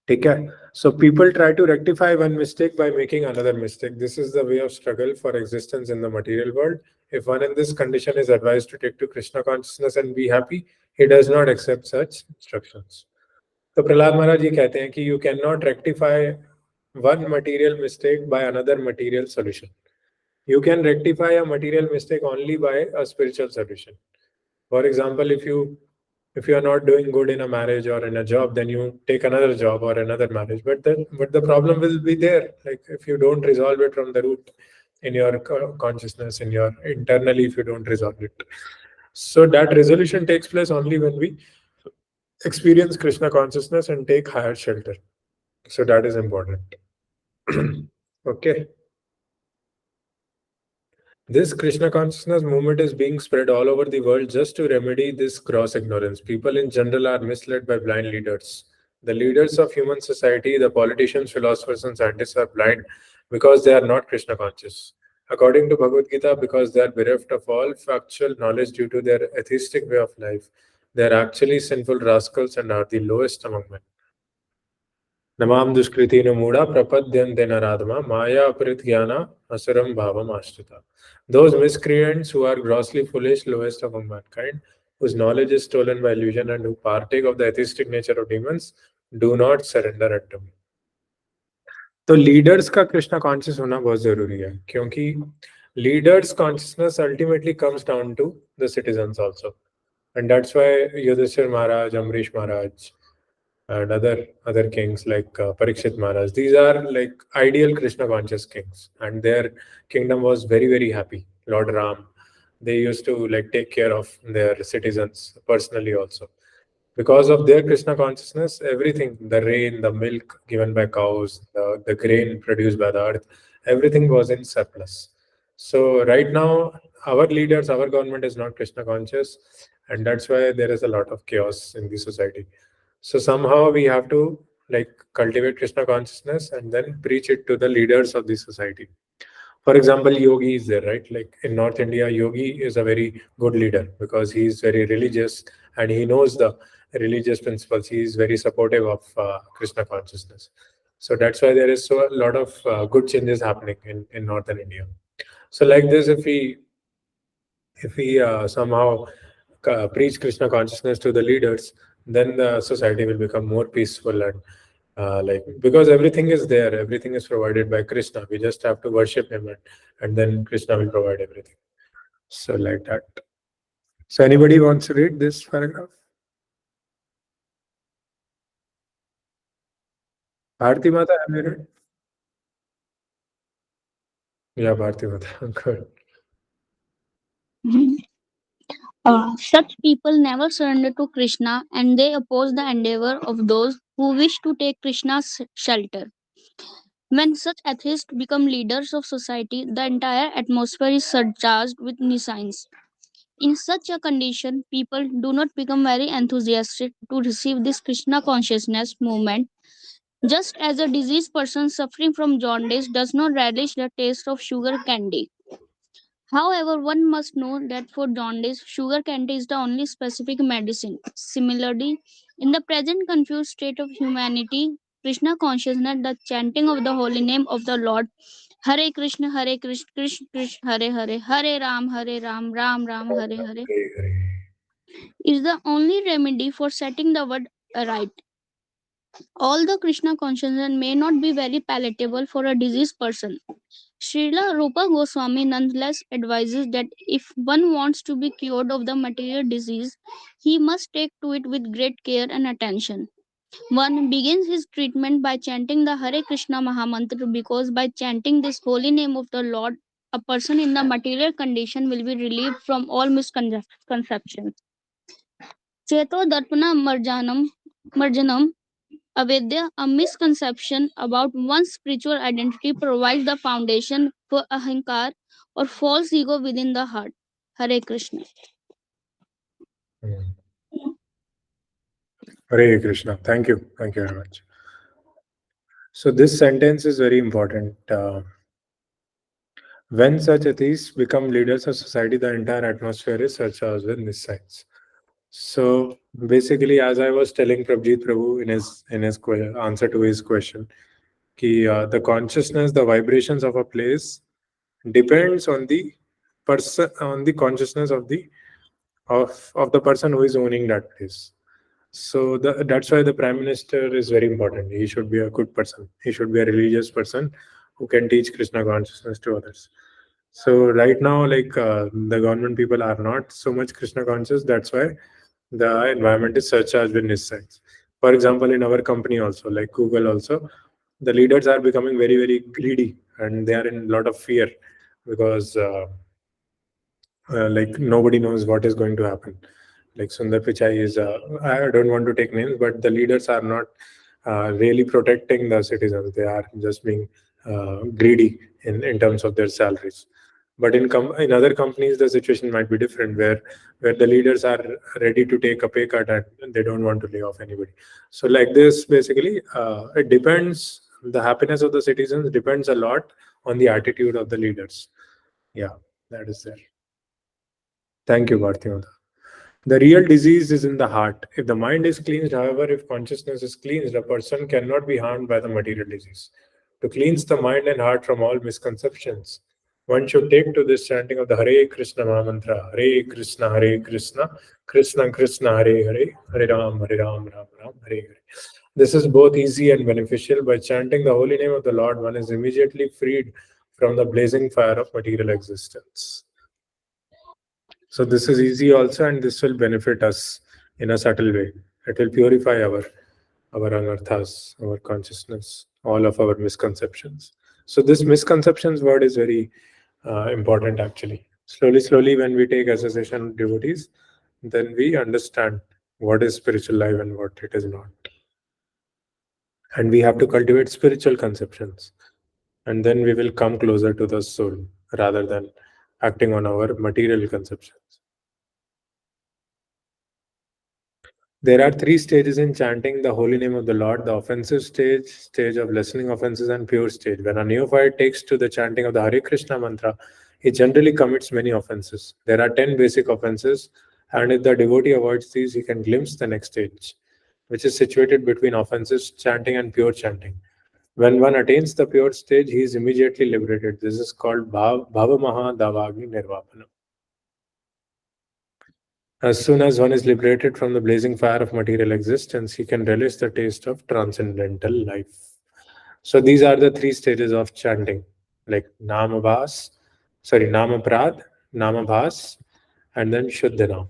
ठीक है? So people try to rectify one mistake by making another mistake. This is the way of struggle for existence in the material world. If one in this condition is advised to take to Krishna consciousness and be happy, he does not accept such instructions. तो प्रहलाद महाराज जी कहते हैं कि you cannot rectify one material mistake by another material solution. You can rectify a material mistake only by a spiritual solution. For example, if you are not doing good in a marriage or in a job, then you take another job or another marriage. But the problem will be there. Like if you don't resolve it from the root in your consciousness, in your internally, if you don't resolve it. So that resolution takes place only when we experience Krishna consciousness and take higher shelter. So that is important. Okay. This Krishna consciousness movement is being spread all over the world just to remedy this gross ignorance. People in general are misled by blind leaders. The leaders of human society, the politicians, philosophers, and scientists are blind because they are not Krishna conscious. According to Bhagavad Gita, because they are bereft of all factual knowledge due to their atheistic way of life, they are actually sinful rascals and are the lowest among men. Namam duskritina muda prapadyante naradama maya aprit jnana asuram bhavam ashrita. Those miscreants who are grossly foolish, lowest among mankind, whose knowledge is stolen by illusion and who partake of the atheistic nature of demons, do not surrender unto me. तो leaders का Krishna conscious होना बहुत जरूरी है, क्योंकि leaders consciousness ultimately comes down to the citizens also, and that's why Yudhishthir Maharaj, Ambarish Maharaj, and other kings like Parikshit Maharaj. These are like ideal Krishna conscious kings, and their kingdom was very, very happy. Lord Ram, they used to like take care of their citizens personally also. Because of their Krishna consciousness, everything, the rain, the milk given by cows, the grain produced by the earth, everything was in surplus. So right now, our leaders, our government is not Krishna conscious, and that's why there is a lot of chaos in the society. So somehow we have to like cultivate Krishna consciousness and then preach it to the leaders of the society. For example, Yogi is there, right? Like in North India, Yogi is a very good leader because he is very religious and he knows the religious principles. He is very supportive of Krishna consciousness. So that's why there is so a lot of good changes happening in Northern India. So like this, if we somehow preach Krishna consciousness to the leaders, then the society will become more peaceful and like because everything is there, everything is provided by Krishna. We just have to worship him and then Krishna will provide everything. So like that. So anybody wants to read this paragraph? Bharti Mata, have you read? Yeah, Bharti Mata. Good. Such people never surrender to Krishna and they oppose the endeavor of those who wish to take Krishna's shelter. When such atheists become leaders of society, the entire atmosphere is surcharged with nescience. In such a condition, people do not become very enthusiastic to receive this Krishna consciousness movement, just as a diseased person suffering from jaundice does not relish the taste of sugar candy. However, one must know that for jaundice, sugar candy is the only specific medicine. Similarly, in the present confused state of humanity, Krishna consciousness, the chanting of the holy name of the Lord, Hare Krishna, Krishna Krishna, Hare Ram, Ram Ram, Hare Hare, is the only remedy for setting the world right. Although Krishna consciousness may not be very palatable for a diseased person, Srila Rupa Goswami nonetheless advises that if one wants to be cured of the material disease, he must take to it with great care and attention. One begins his treatment by chanting the Hare Krishna Mahamantra, because by chanting this holy name of the Lord, a person in the material condition will be relieved from all misconceptions. Cheto Darpana Marjanam Avidya, a misconception about one's spiritual identity, provides the foundation for ahankar or false ego within the heart. Hare Krishna. Hare Krishna. Thank you. Thank you very much. So this sentence is very important. When such atheists become leaders of society, the entire atmosphere is surcharged with missiles. So basically, as I was telling Prabjit Prabhu in his answer to his question, the consciousness, the vibrations of a place depends on the person, on the consciousness of the person who is owning that place. So that's why the prime minister is very important. He should be a good person. He should be a religious person who can teach Krishna consciousness to others. So right now, the government people are not so much Krishna conscious. That's why the environment is surcharged with missiles. For example, in our company also, like Google also, the leaders are becoming very, very greedy and they are in a lot of fear because nobody knows what is going to happen. Like Sundar Pichai is, I don't want to take names, but the leaders are not really protecting the citizens. They are just being greedy in terms of their salaries. But in other companies, the situation might be different, where the leaders are ready to take a pay cut and they don't want to lay off anybody. So like this, basically, it depends. The happiness of the citizens depends a lot on the attitude of the leaders. Yeah, that is there. Thank you, Bharti. The real disease is in the heart. If the mind is cleansed, however, if consciousness is cleansed, a person cannot be harmed by the material disease. To cleanse the mind and heart from all misconceptions, one should take to this chanting of the Hare Krishna Mahamantra, Hare Krishna, Krishna Krishna, Hare Hare, Hare Ram, Ram Ram, Hare Hare. This is both easy and beneficial. By chanting the holy name of the Lord, one is immediately freed from the blazing fire of material existence. So this is easy also, and this will benefit us in a subtle way. It will purify our anarthas, our consciousness, all of our misconceptions. So this misconceptions word is very important actually. Slowly, when we take association with devotees, then we understand what is spiritual life and what it is not. And we have to cultivate spiritual conceptions. And then we will come closer to the soul rather than acting on our material conceptions. There are 3 stages in chanting the holy name of the Lord: the offensive stage, stage of lessening offenses, and pure stage. When a neophyte takes to the chanting of the Hare Krishna mantra, he generally commits many offenses. There are 10 basic offenses, and if the devotee avoids these, he can glimpse the next stage, which is situated between offensive chanting and pure chanting. When one attains the pure stage, he is immediately liberated. This is called Bhavamaha Davagni Nirvapanam. As soon as one is liberated from the blazing fire of material existence, he can relish the taste of transcendental life. So these are the 3 stages of chanting, like Namabhas, Namaprad, Namabhas, and then Shuddhanam.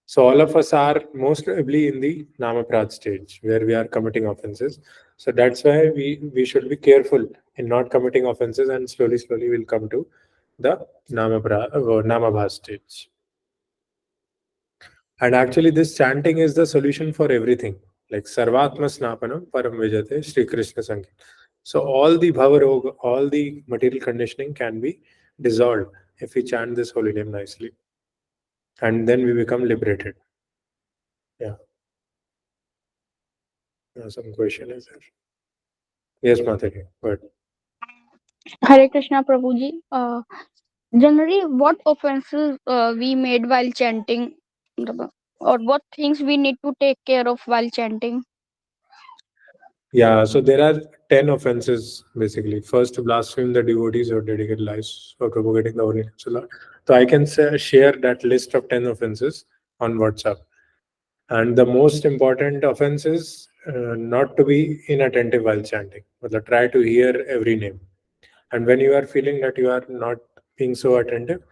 So all of us are mostly in the Namaprad stage, where we are committing offenses. So that's why we should be careful in not committing offenses, and slowly we'll come to the Namabhas stage. And actually, this chanting is the solution for everything. Like Sarvatma Snapanam Param Vijate Sri Krishna Sankhya. So all the bhava all the material conditioning can be dissolved if we chant this holy name nicely. And then we become liberated. Yeah. Some question is there. Yes, Mataji. But Hare Krishna Prabhuji. Generally, what offenses we made while chanting, or what things we need to take care of while chanting? yeah, so there are 10 offenses basically. First, to blaspheme the devotees who dedicate lives for propagating the holy name. So I can share that list of 10 offenses on WhatsApp. And the most important offense is not to be inattentive while chanting, but try to hear every name. And when you are feeling that you are not being so attentive,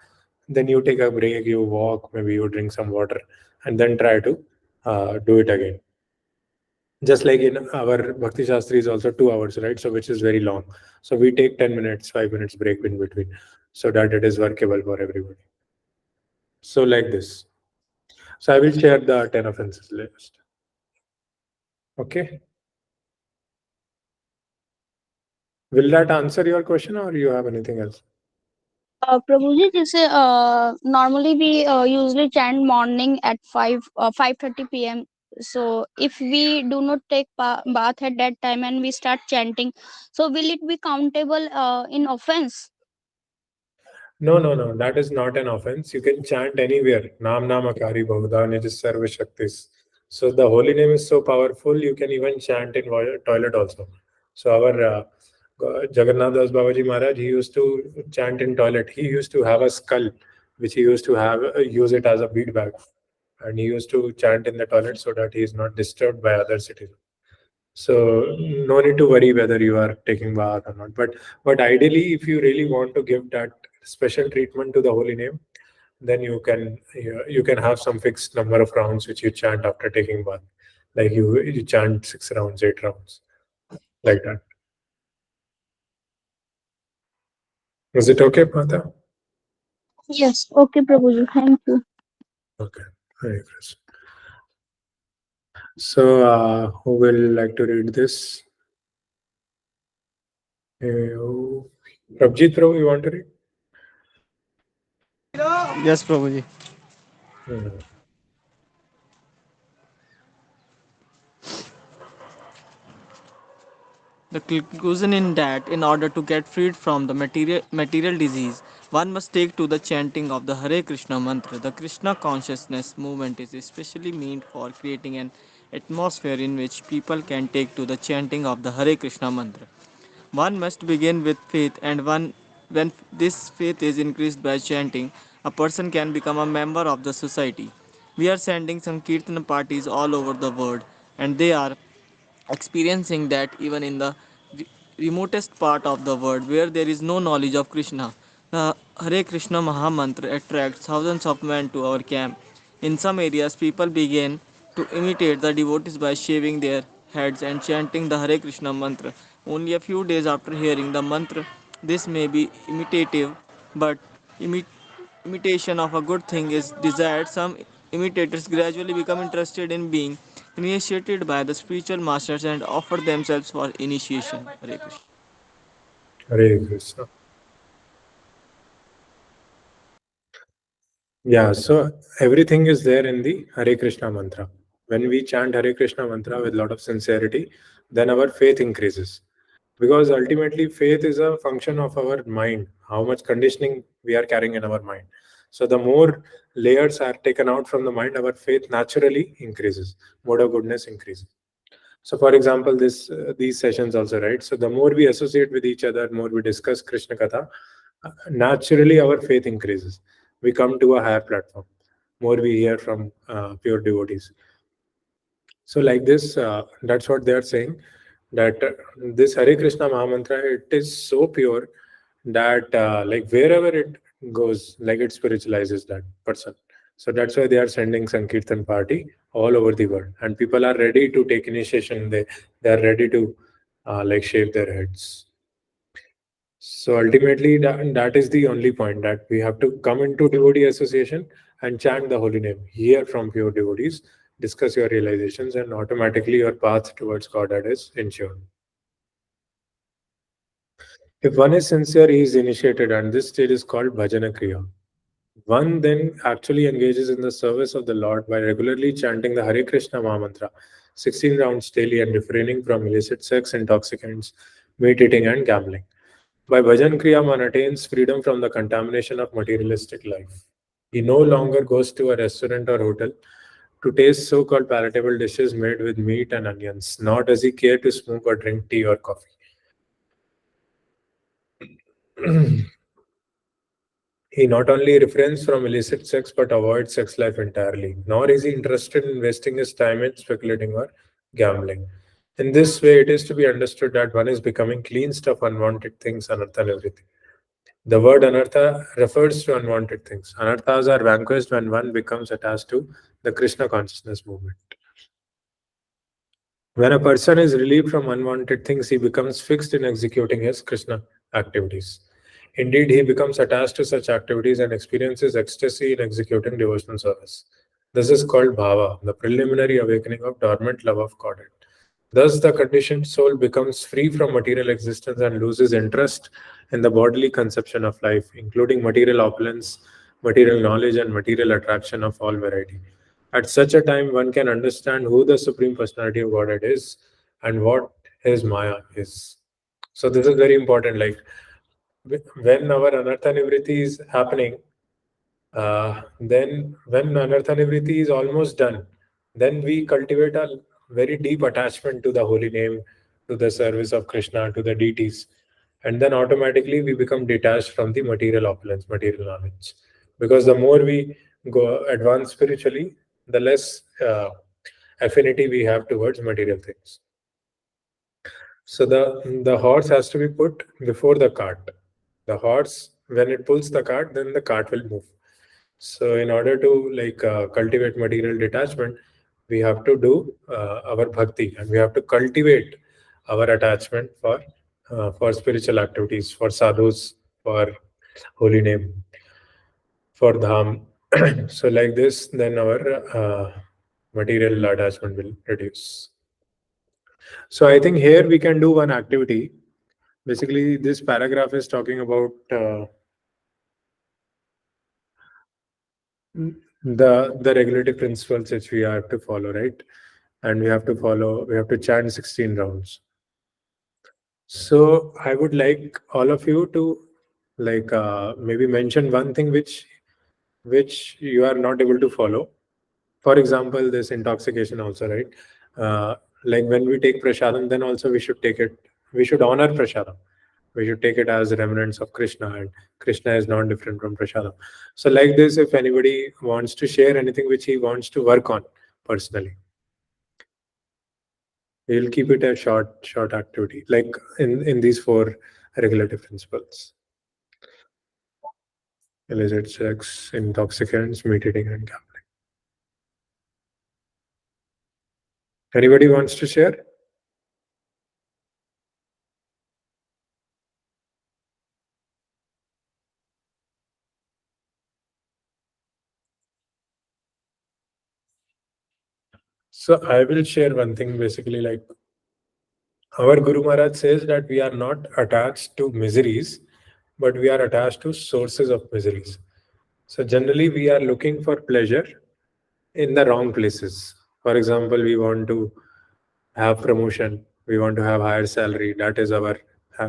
then you take a break, you walk, maybe you drink some water, and then try to do it again. Just like in our Bhakti Shastri is also 2 hours, right? So which is very long. So we take 10 minutes, 5 minutes break in between so that it is workable for everybody. So like this. So I will share the 10 offenses list. Okay. Will that answer your question or you have anything else? Prabhuji, जैसे normally we usually chant morning at 5:30 p.m. So if we do not take bath at that time and we start chanting, so will it be countable in offense? No. That is not an offense. You can chant anywhere. Nam Namakari Bhavuda Nijis Sarva Shaktis. So the holy name is so powerful, you can even chant in toilet also. So our Jagannath Das Babaji Maharaj, he used to chant in toilet. He used to have a skull, which he used to have use it as a bead bag. And he used to chant in the toilet so that he is not disturbed by other citizens. So no need to worry whether you are taking bath or not. But ideally, if you really want to give that special treatment to the holy name, then you can have some fixed number of rounds which you chant after taking bath. Like you chant 6 rounds, 8 rounds, like that. Is it okay, Mata? Yes. Okay, Prabhuji. Thank you. Okay. Hare Krishna. So who will like to read this? Prabjit Prabhu, you want to read? Yes, Prabhuji. Hmm. The conclusion in that in order to get freed from the material disease, one must take to the chanting of the Hare Krishna mantra. The Krishna consciousness movement is especially meant for creating an atmosphere in which people can take to the chanting of the Hare Krishna mantra. One must begin with faith, and when this faith is increased by chanting, a person can become a member of the society. We are sending Sankirtan parties all over the world, and they are experiencing that even in the remotest part of the world where there is no knowledge of Krishna. The Hare Krishna Mahamantra attracts thousands of men to our camp. In some areas, people begin to imitate the devotees by shaving their heads and chanting the Hare Krishna mantra. Only a few days after hearing the mantra, this may be imitative, but imitation of a good thing is desired. Some imitators gradually become interested in being initiated by the spiritual masters and offer themselves for initiation. Hare Krishna. Hare Krishna. Yeah, so everything is there in the Hare Krishna mantra. When we chant Hare Krishna mantra with a lot of sincerity, then our faith increases. Because ultimately, faith is a function of our mind, how much conditioning we are carrying in our mind. So the more layers are taken out from the mind, our faith naturally increases, mode of goodness increases. So, for example, these sessions also, right? So the more we associate with each other, more we discuss Krishna Katha, naturally our faith increases. We come to a higher platform. More we hear from pure devotees. So, like this, that's what they are saying. That this Hare Krishna Mahamantra, it is so pure that like wherever it goes, like it spiritualizes that person. So that's why they are sending Sankirtan party all over the world, and people are ready to take initiation. They are ready to like shave their heads. So ultimately, that is the only point, that we have to come into devotee association and chant the holy name, hear from pure devotees, discuss your realizations, and automatically your path towards Godhead is ensured. If one is sincere, he is initiated, and this stage is called Bhajana Kriya. One then actually engages in the service of the Lord by regularly chanting the Hare Krishna Mahamantra, 16 rounds daily, and refraining from illicit sex, intoxicants, meat eating, and gambling. By Bhajan Kriya, one attains freedom from the contamination of materialistic life. He no longer goes to a restaurant or hotel to taste so-called palatable dishes made with meat and onions, nor does he care to smoke or drink tea or coffee. He not only refrains from illicit sex but avoids sex life entirely, nor is he interested in wasting his time in speculating or gambling. In this way, it is to be understood that one is becoming cleansed of unwanted things, anartha, and everything. The word anartha refers to unwanted things. Anarthas are vanquished when one becomes attached to the Krishna consciousness movement. When a person is relieved from unwanted things, he becomes fixed in executing his Krishna activities. Indeed, he becomes attached to such activities and experiences ecstasy in executing devotional service. This is called bhava, the preliminary awakening of dormant love of Godhead. Thus, the conditioned soul becomes free from material existence and loses interest in the bodily conception of life, including material opulence, material knowledge, and material attraction of all variety. At such a time, one can understand who the Supreme Personality of Godhead is and what his Maya is. So, this is very important. Like, when our Anartha Nivritti is happening, then when Anartha Nivritti is almost done, then we cultivate a very deep attachment to the holy name, to the service of Krishna, to the deities. And then automatically we become detached from the material opulence, material knowledge. Because the more we go advance spiritually, the less affinity we have towards material things. So the horse has to be put before the cart. The horse, when it pulls the cart, then the cart will move. So in order to cultivate material detachment, we have to do our bhakti, and we have to cultivate our attachment for spiritual activities, for sadhus, for holy name, for dham. So like this, then our material attachment will reduce. So I think here we can do one activity. Basically, this paragraph is talking about the regulative principles which we have to follow, right? And we have to chant 16 rounds. So I would like all of you to maybe mention one thing which you are not able to follow. For example, this intoxication also, right? Like when we take prasadam, then also we should honor prasadam. We should take it as remnants of Krishna, and Krishna is not different from prasadam. So like this, if anybody wants to share anything which he wants to work on personally, we'll keep it a short activity, like in these 4 regulative principles: illicit sex, intoxicants, meat eating, and gambling. Anybody wants to share? So I will share one thing. Basically, like, our Guru Maharaj says that we are not attached to miseries, but we are attached to sources of miseries. So generally, we are looking for pleasure in the wrong places. For example, we want to have promotion, we want to have higher salary. That is our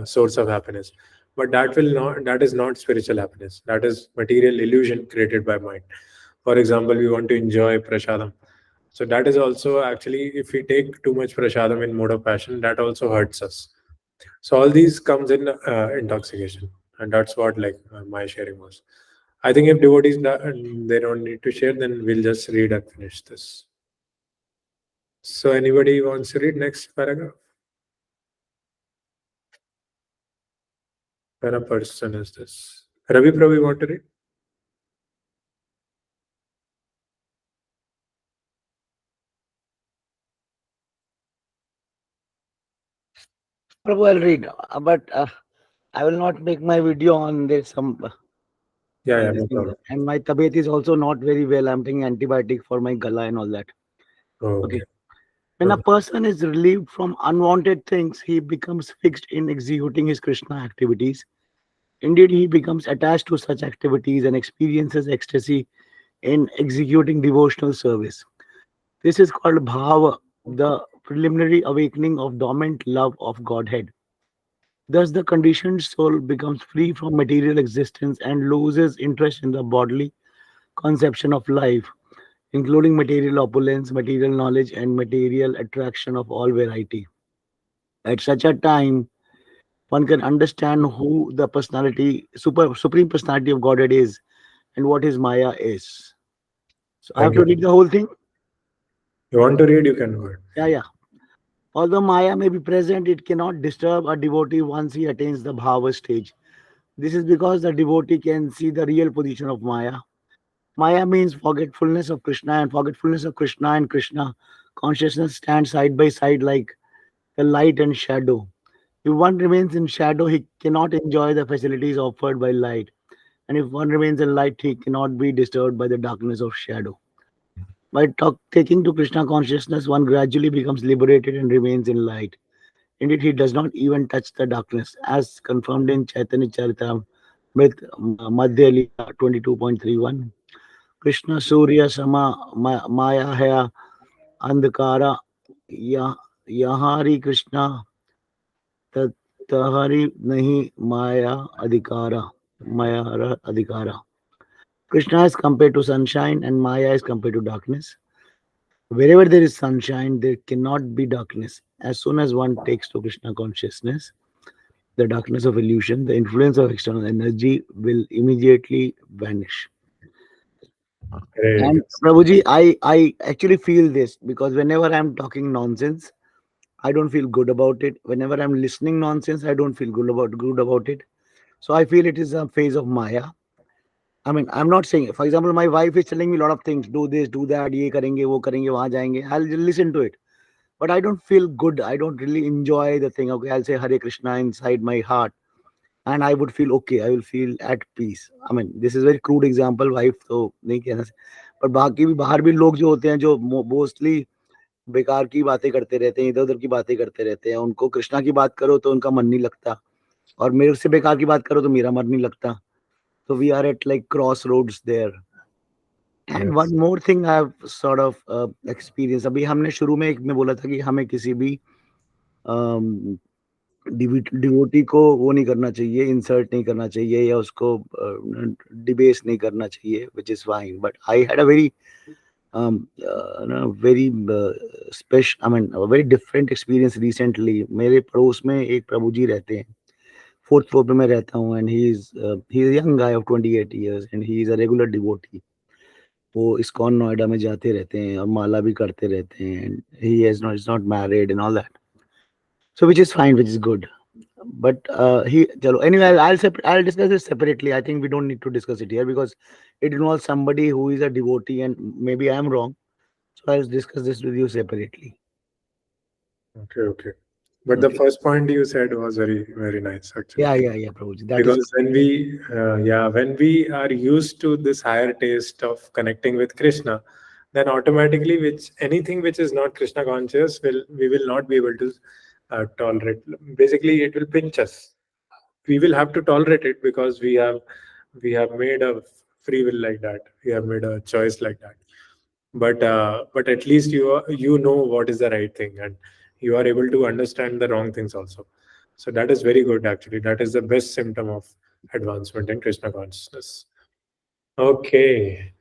source of happiness. But that is not spiritual happiness. That is material illusion created by mind. For example, we want to enjoy prasadam. So that is also actually, if we take too much prasadam in mode of passion, that also hurts us. So all these comes in intoxication, and that's what my sharing was. I think if devotees they don't need to share, then we'll just read and finish this. So anybody wants to read next paragraph? When a person is this. Ravi Prabhu, want to read? Prabhu, I'll read, but I will not make my video on this. Yeah, no problem. And my tabet is also not very well. I'm taking antibiotic for my gala and all that. Oh, Okay. When a person is relieved from unwanted things, he becomes fixed in executing his Krishna activities. Indeed, he becomes attached to such activities and experiences ecstasy in executing devotional service. This is called bhava, the preliminary awakening of dormant love of Godhead. Thus, the conditioned soul becomes free from material existence and loses interest in the bodily conception of life, including material opulence, material knowledge, and material attraction of all variety. At such a time, one can understand who the supreme personality of Godhead is and what his Maya is. So I have Thank to you. read the whole thing. You want to read, you can go ahead. Yeah. Although Maya may be present, it cannot disturb a devotee once he attains the bhava stage. This is because the devotee can see the real position of Maya. Maya means forgetfulness of Krishna, and forgetfulness of Krishna and Krishna consciousness stand side by side like the light and shadow. If one remains in shadow, he cannot enjoy the facilities offered by light. And if one remains in light, he cannot be disturbed by the darkness of shadow. By taking to Krishna consciousness, one gradually becomes liberated and remains in light. Indeed, he does not even touch the darkness, as confirmed in Chaitanya Charitamrita Madhya Lila 22.31. Krishna Surya Sama Maya Haya Andhakara Yahari Krishna Tahari Nahi Maya Adhikara. Krishna is compared to sunshine and Maya is compared to darkness. Wherever there is sunshine, there cannot be darkness. As soon as one takes to Krishna consciousness, the darkness of illusion, the influence of external energy will immediately vanish. Great. And Prabhuji, I actually feel this because whenever I'm talking nonsense, I don't feel good about it. Whenever I'm listening nonsense, I don't feel good about it. So I feel it is a phase of Maya. I mean, I'm not saying, for example, my wife is telling me a lot of things, do this, do that, ye karenge, wo karenge, wahan jayenge. I'll just listen to it. But I don't feel good. I don't really enjoy the thing. Okay, I'll say Hare Krishna inside my heart. And I would feel okay. I will feel at peace. I mean, this is a very crude example. Wife, so nahi कहना पर बाकी भी बाहर भी लोग जो होते हैं जो मोस्टली बेकार की बातें करते रहते हैं, इधर उधर की बातें करते रहते हैं, उनको कृष्णा की बात करो तो उनका मन नहीं लगता और मेरे से बेकार की बात करो तो मेरा मन नहीं लगता. So we are at like crossroads there. And Yes. one more thing I have sort of experienced. अभी हमने शुरू में एक में बोला था कि हमें किसी भी डिवोटी को वो नहीं करना चाहिए, इंसल्ट नहीं करना चाहिए या उसको डिबेस नहीं करना चाहिए, which is fine. But I had a very special, I mean, a very different experience recently. मेरे पड़ोस में एक प्रभु जी रहते हैं, 4th floor पे मैं रहता हूँ, and he is a young guy of 28 years and he is a regular devotee. वो इस्कॉन नोएडा में जाते रहते हैं और माला भी करते रहते हैं, and he is not married and all that. So which is fine, which is good. But anyway, I'll discuss this separately. I think we don't need to discuss it here because it involves somebody who is a devotee and maybe I am wrong. So I'll discuss this with you separately. Okay. But the Okay. first point you said was very, very nice, actually. Yeah, Prabhuji. That Because is when we are used to this higher taste of connecting with Krishna, then automatically anything which is not Krishna conscious we will not be able to tolerate. Basically, it will pinch us. We will have to tolerate it because we have made a free will like that. We have made a choice like that. But at least you know what is the right thing and you are able to understand the wrong things also. So that is very good, actually. That is the best symptom of advancement in Krishna consciousness. Okay.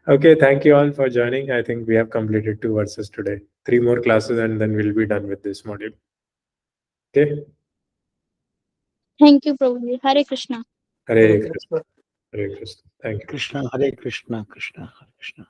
Okay, thank you all for joining. I think we have completed 2 verses today. 3 more classes and then we'll be done with this module. Okay. Thank you, Prabhuji. Hare Krishna. Hare Krishna. Hare Krishna. Thank you. Krishna, Hare Krishna, Krishna, Hare Krishna.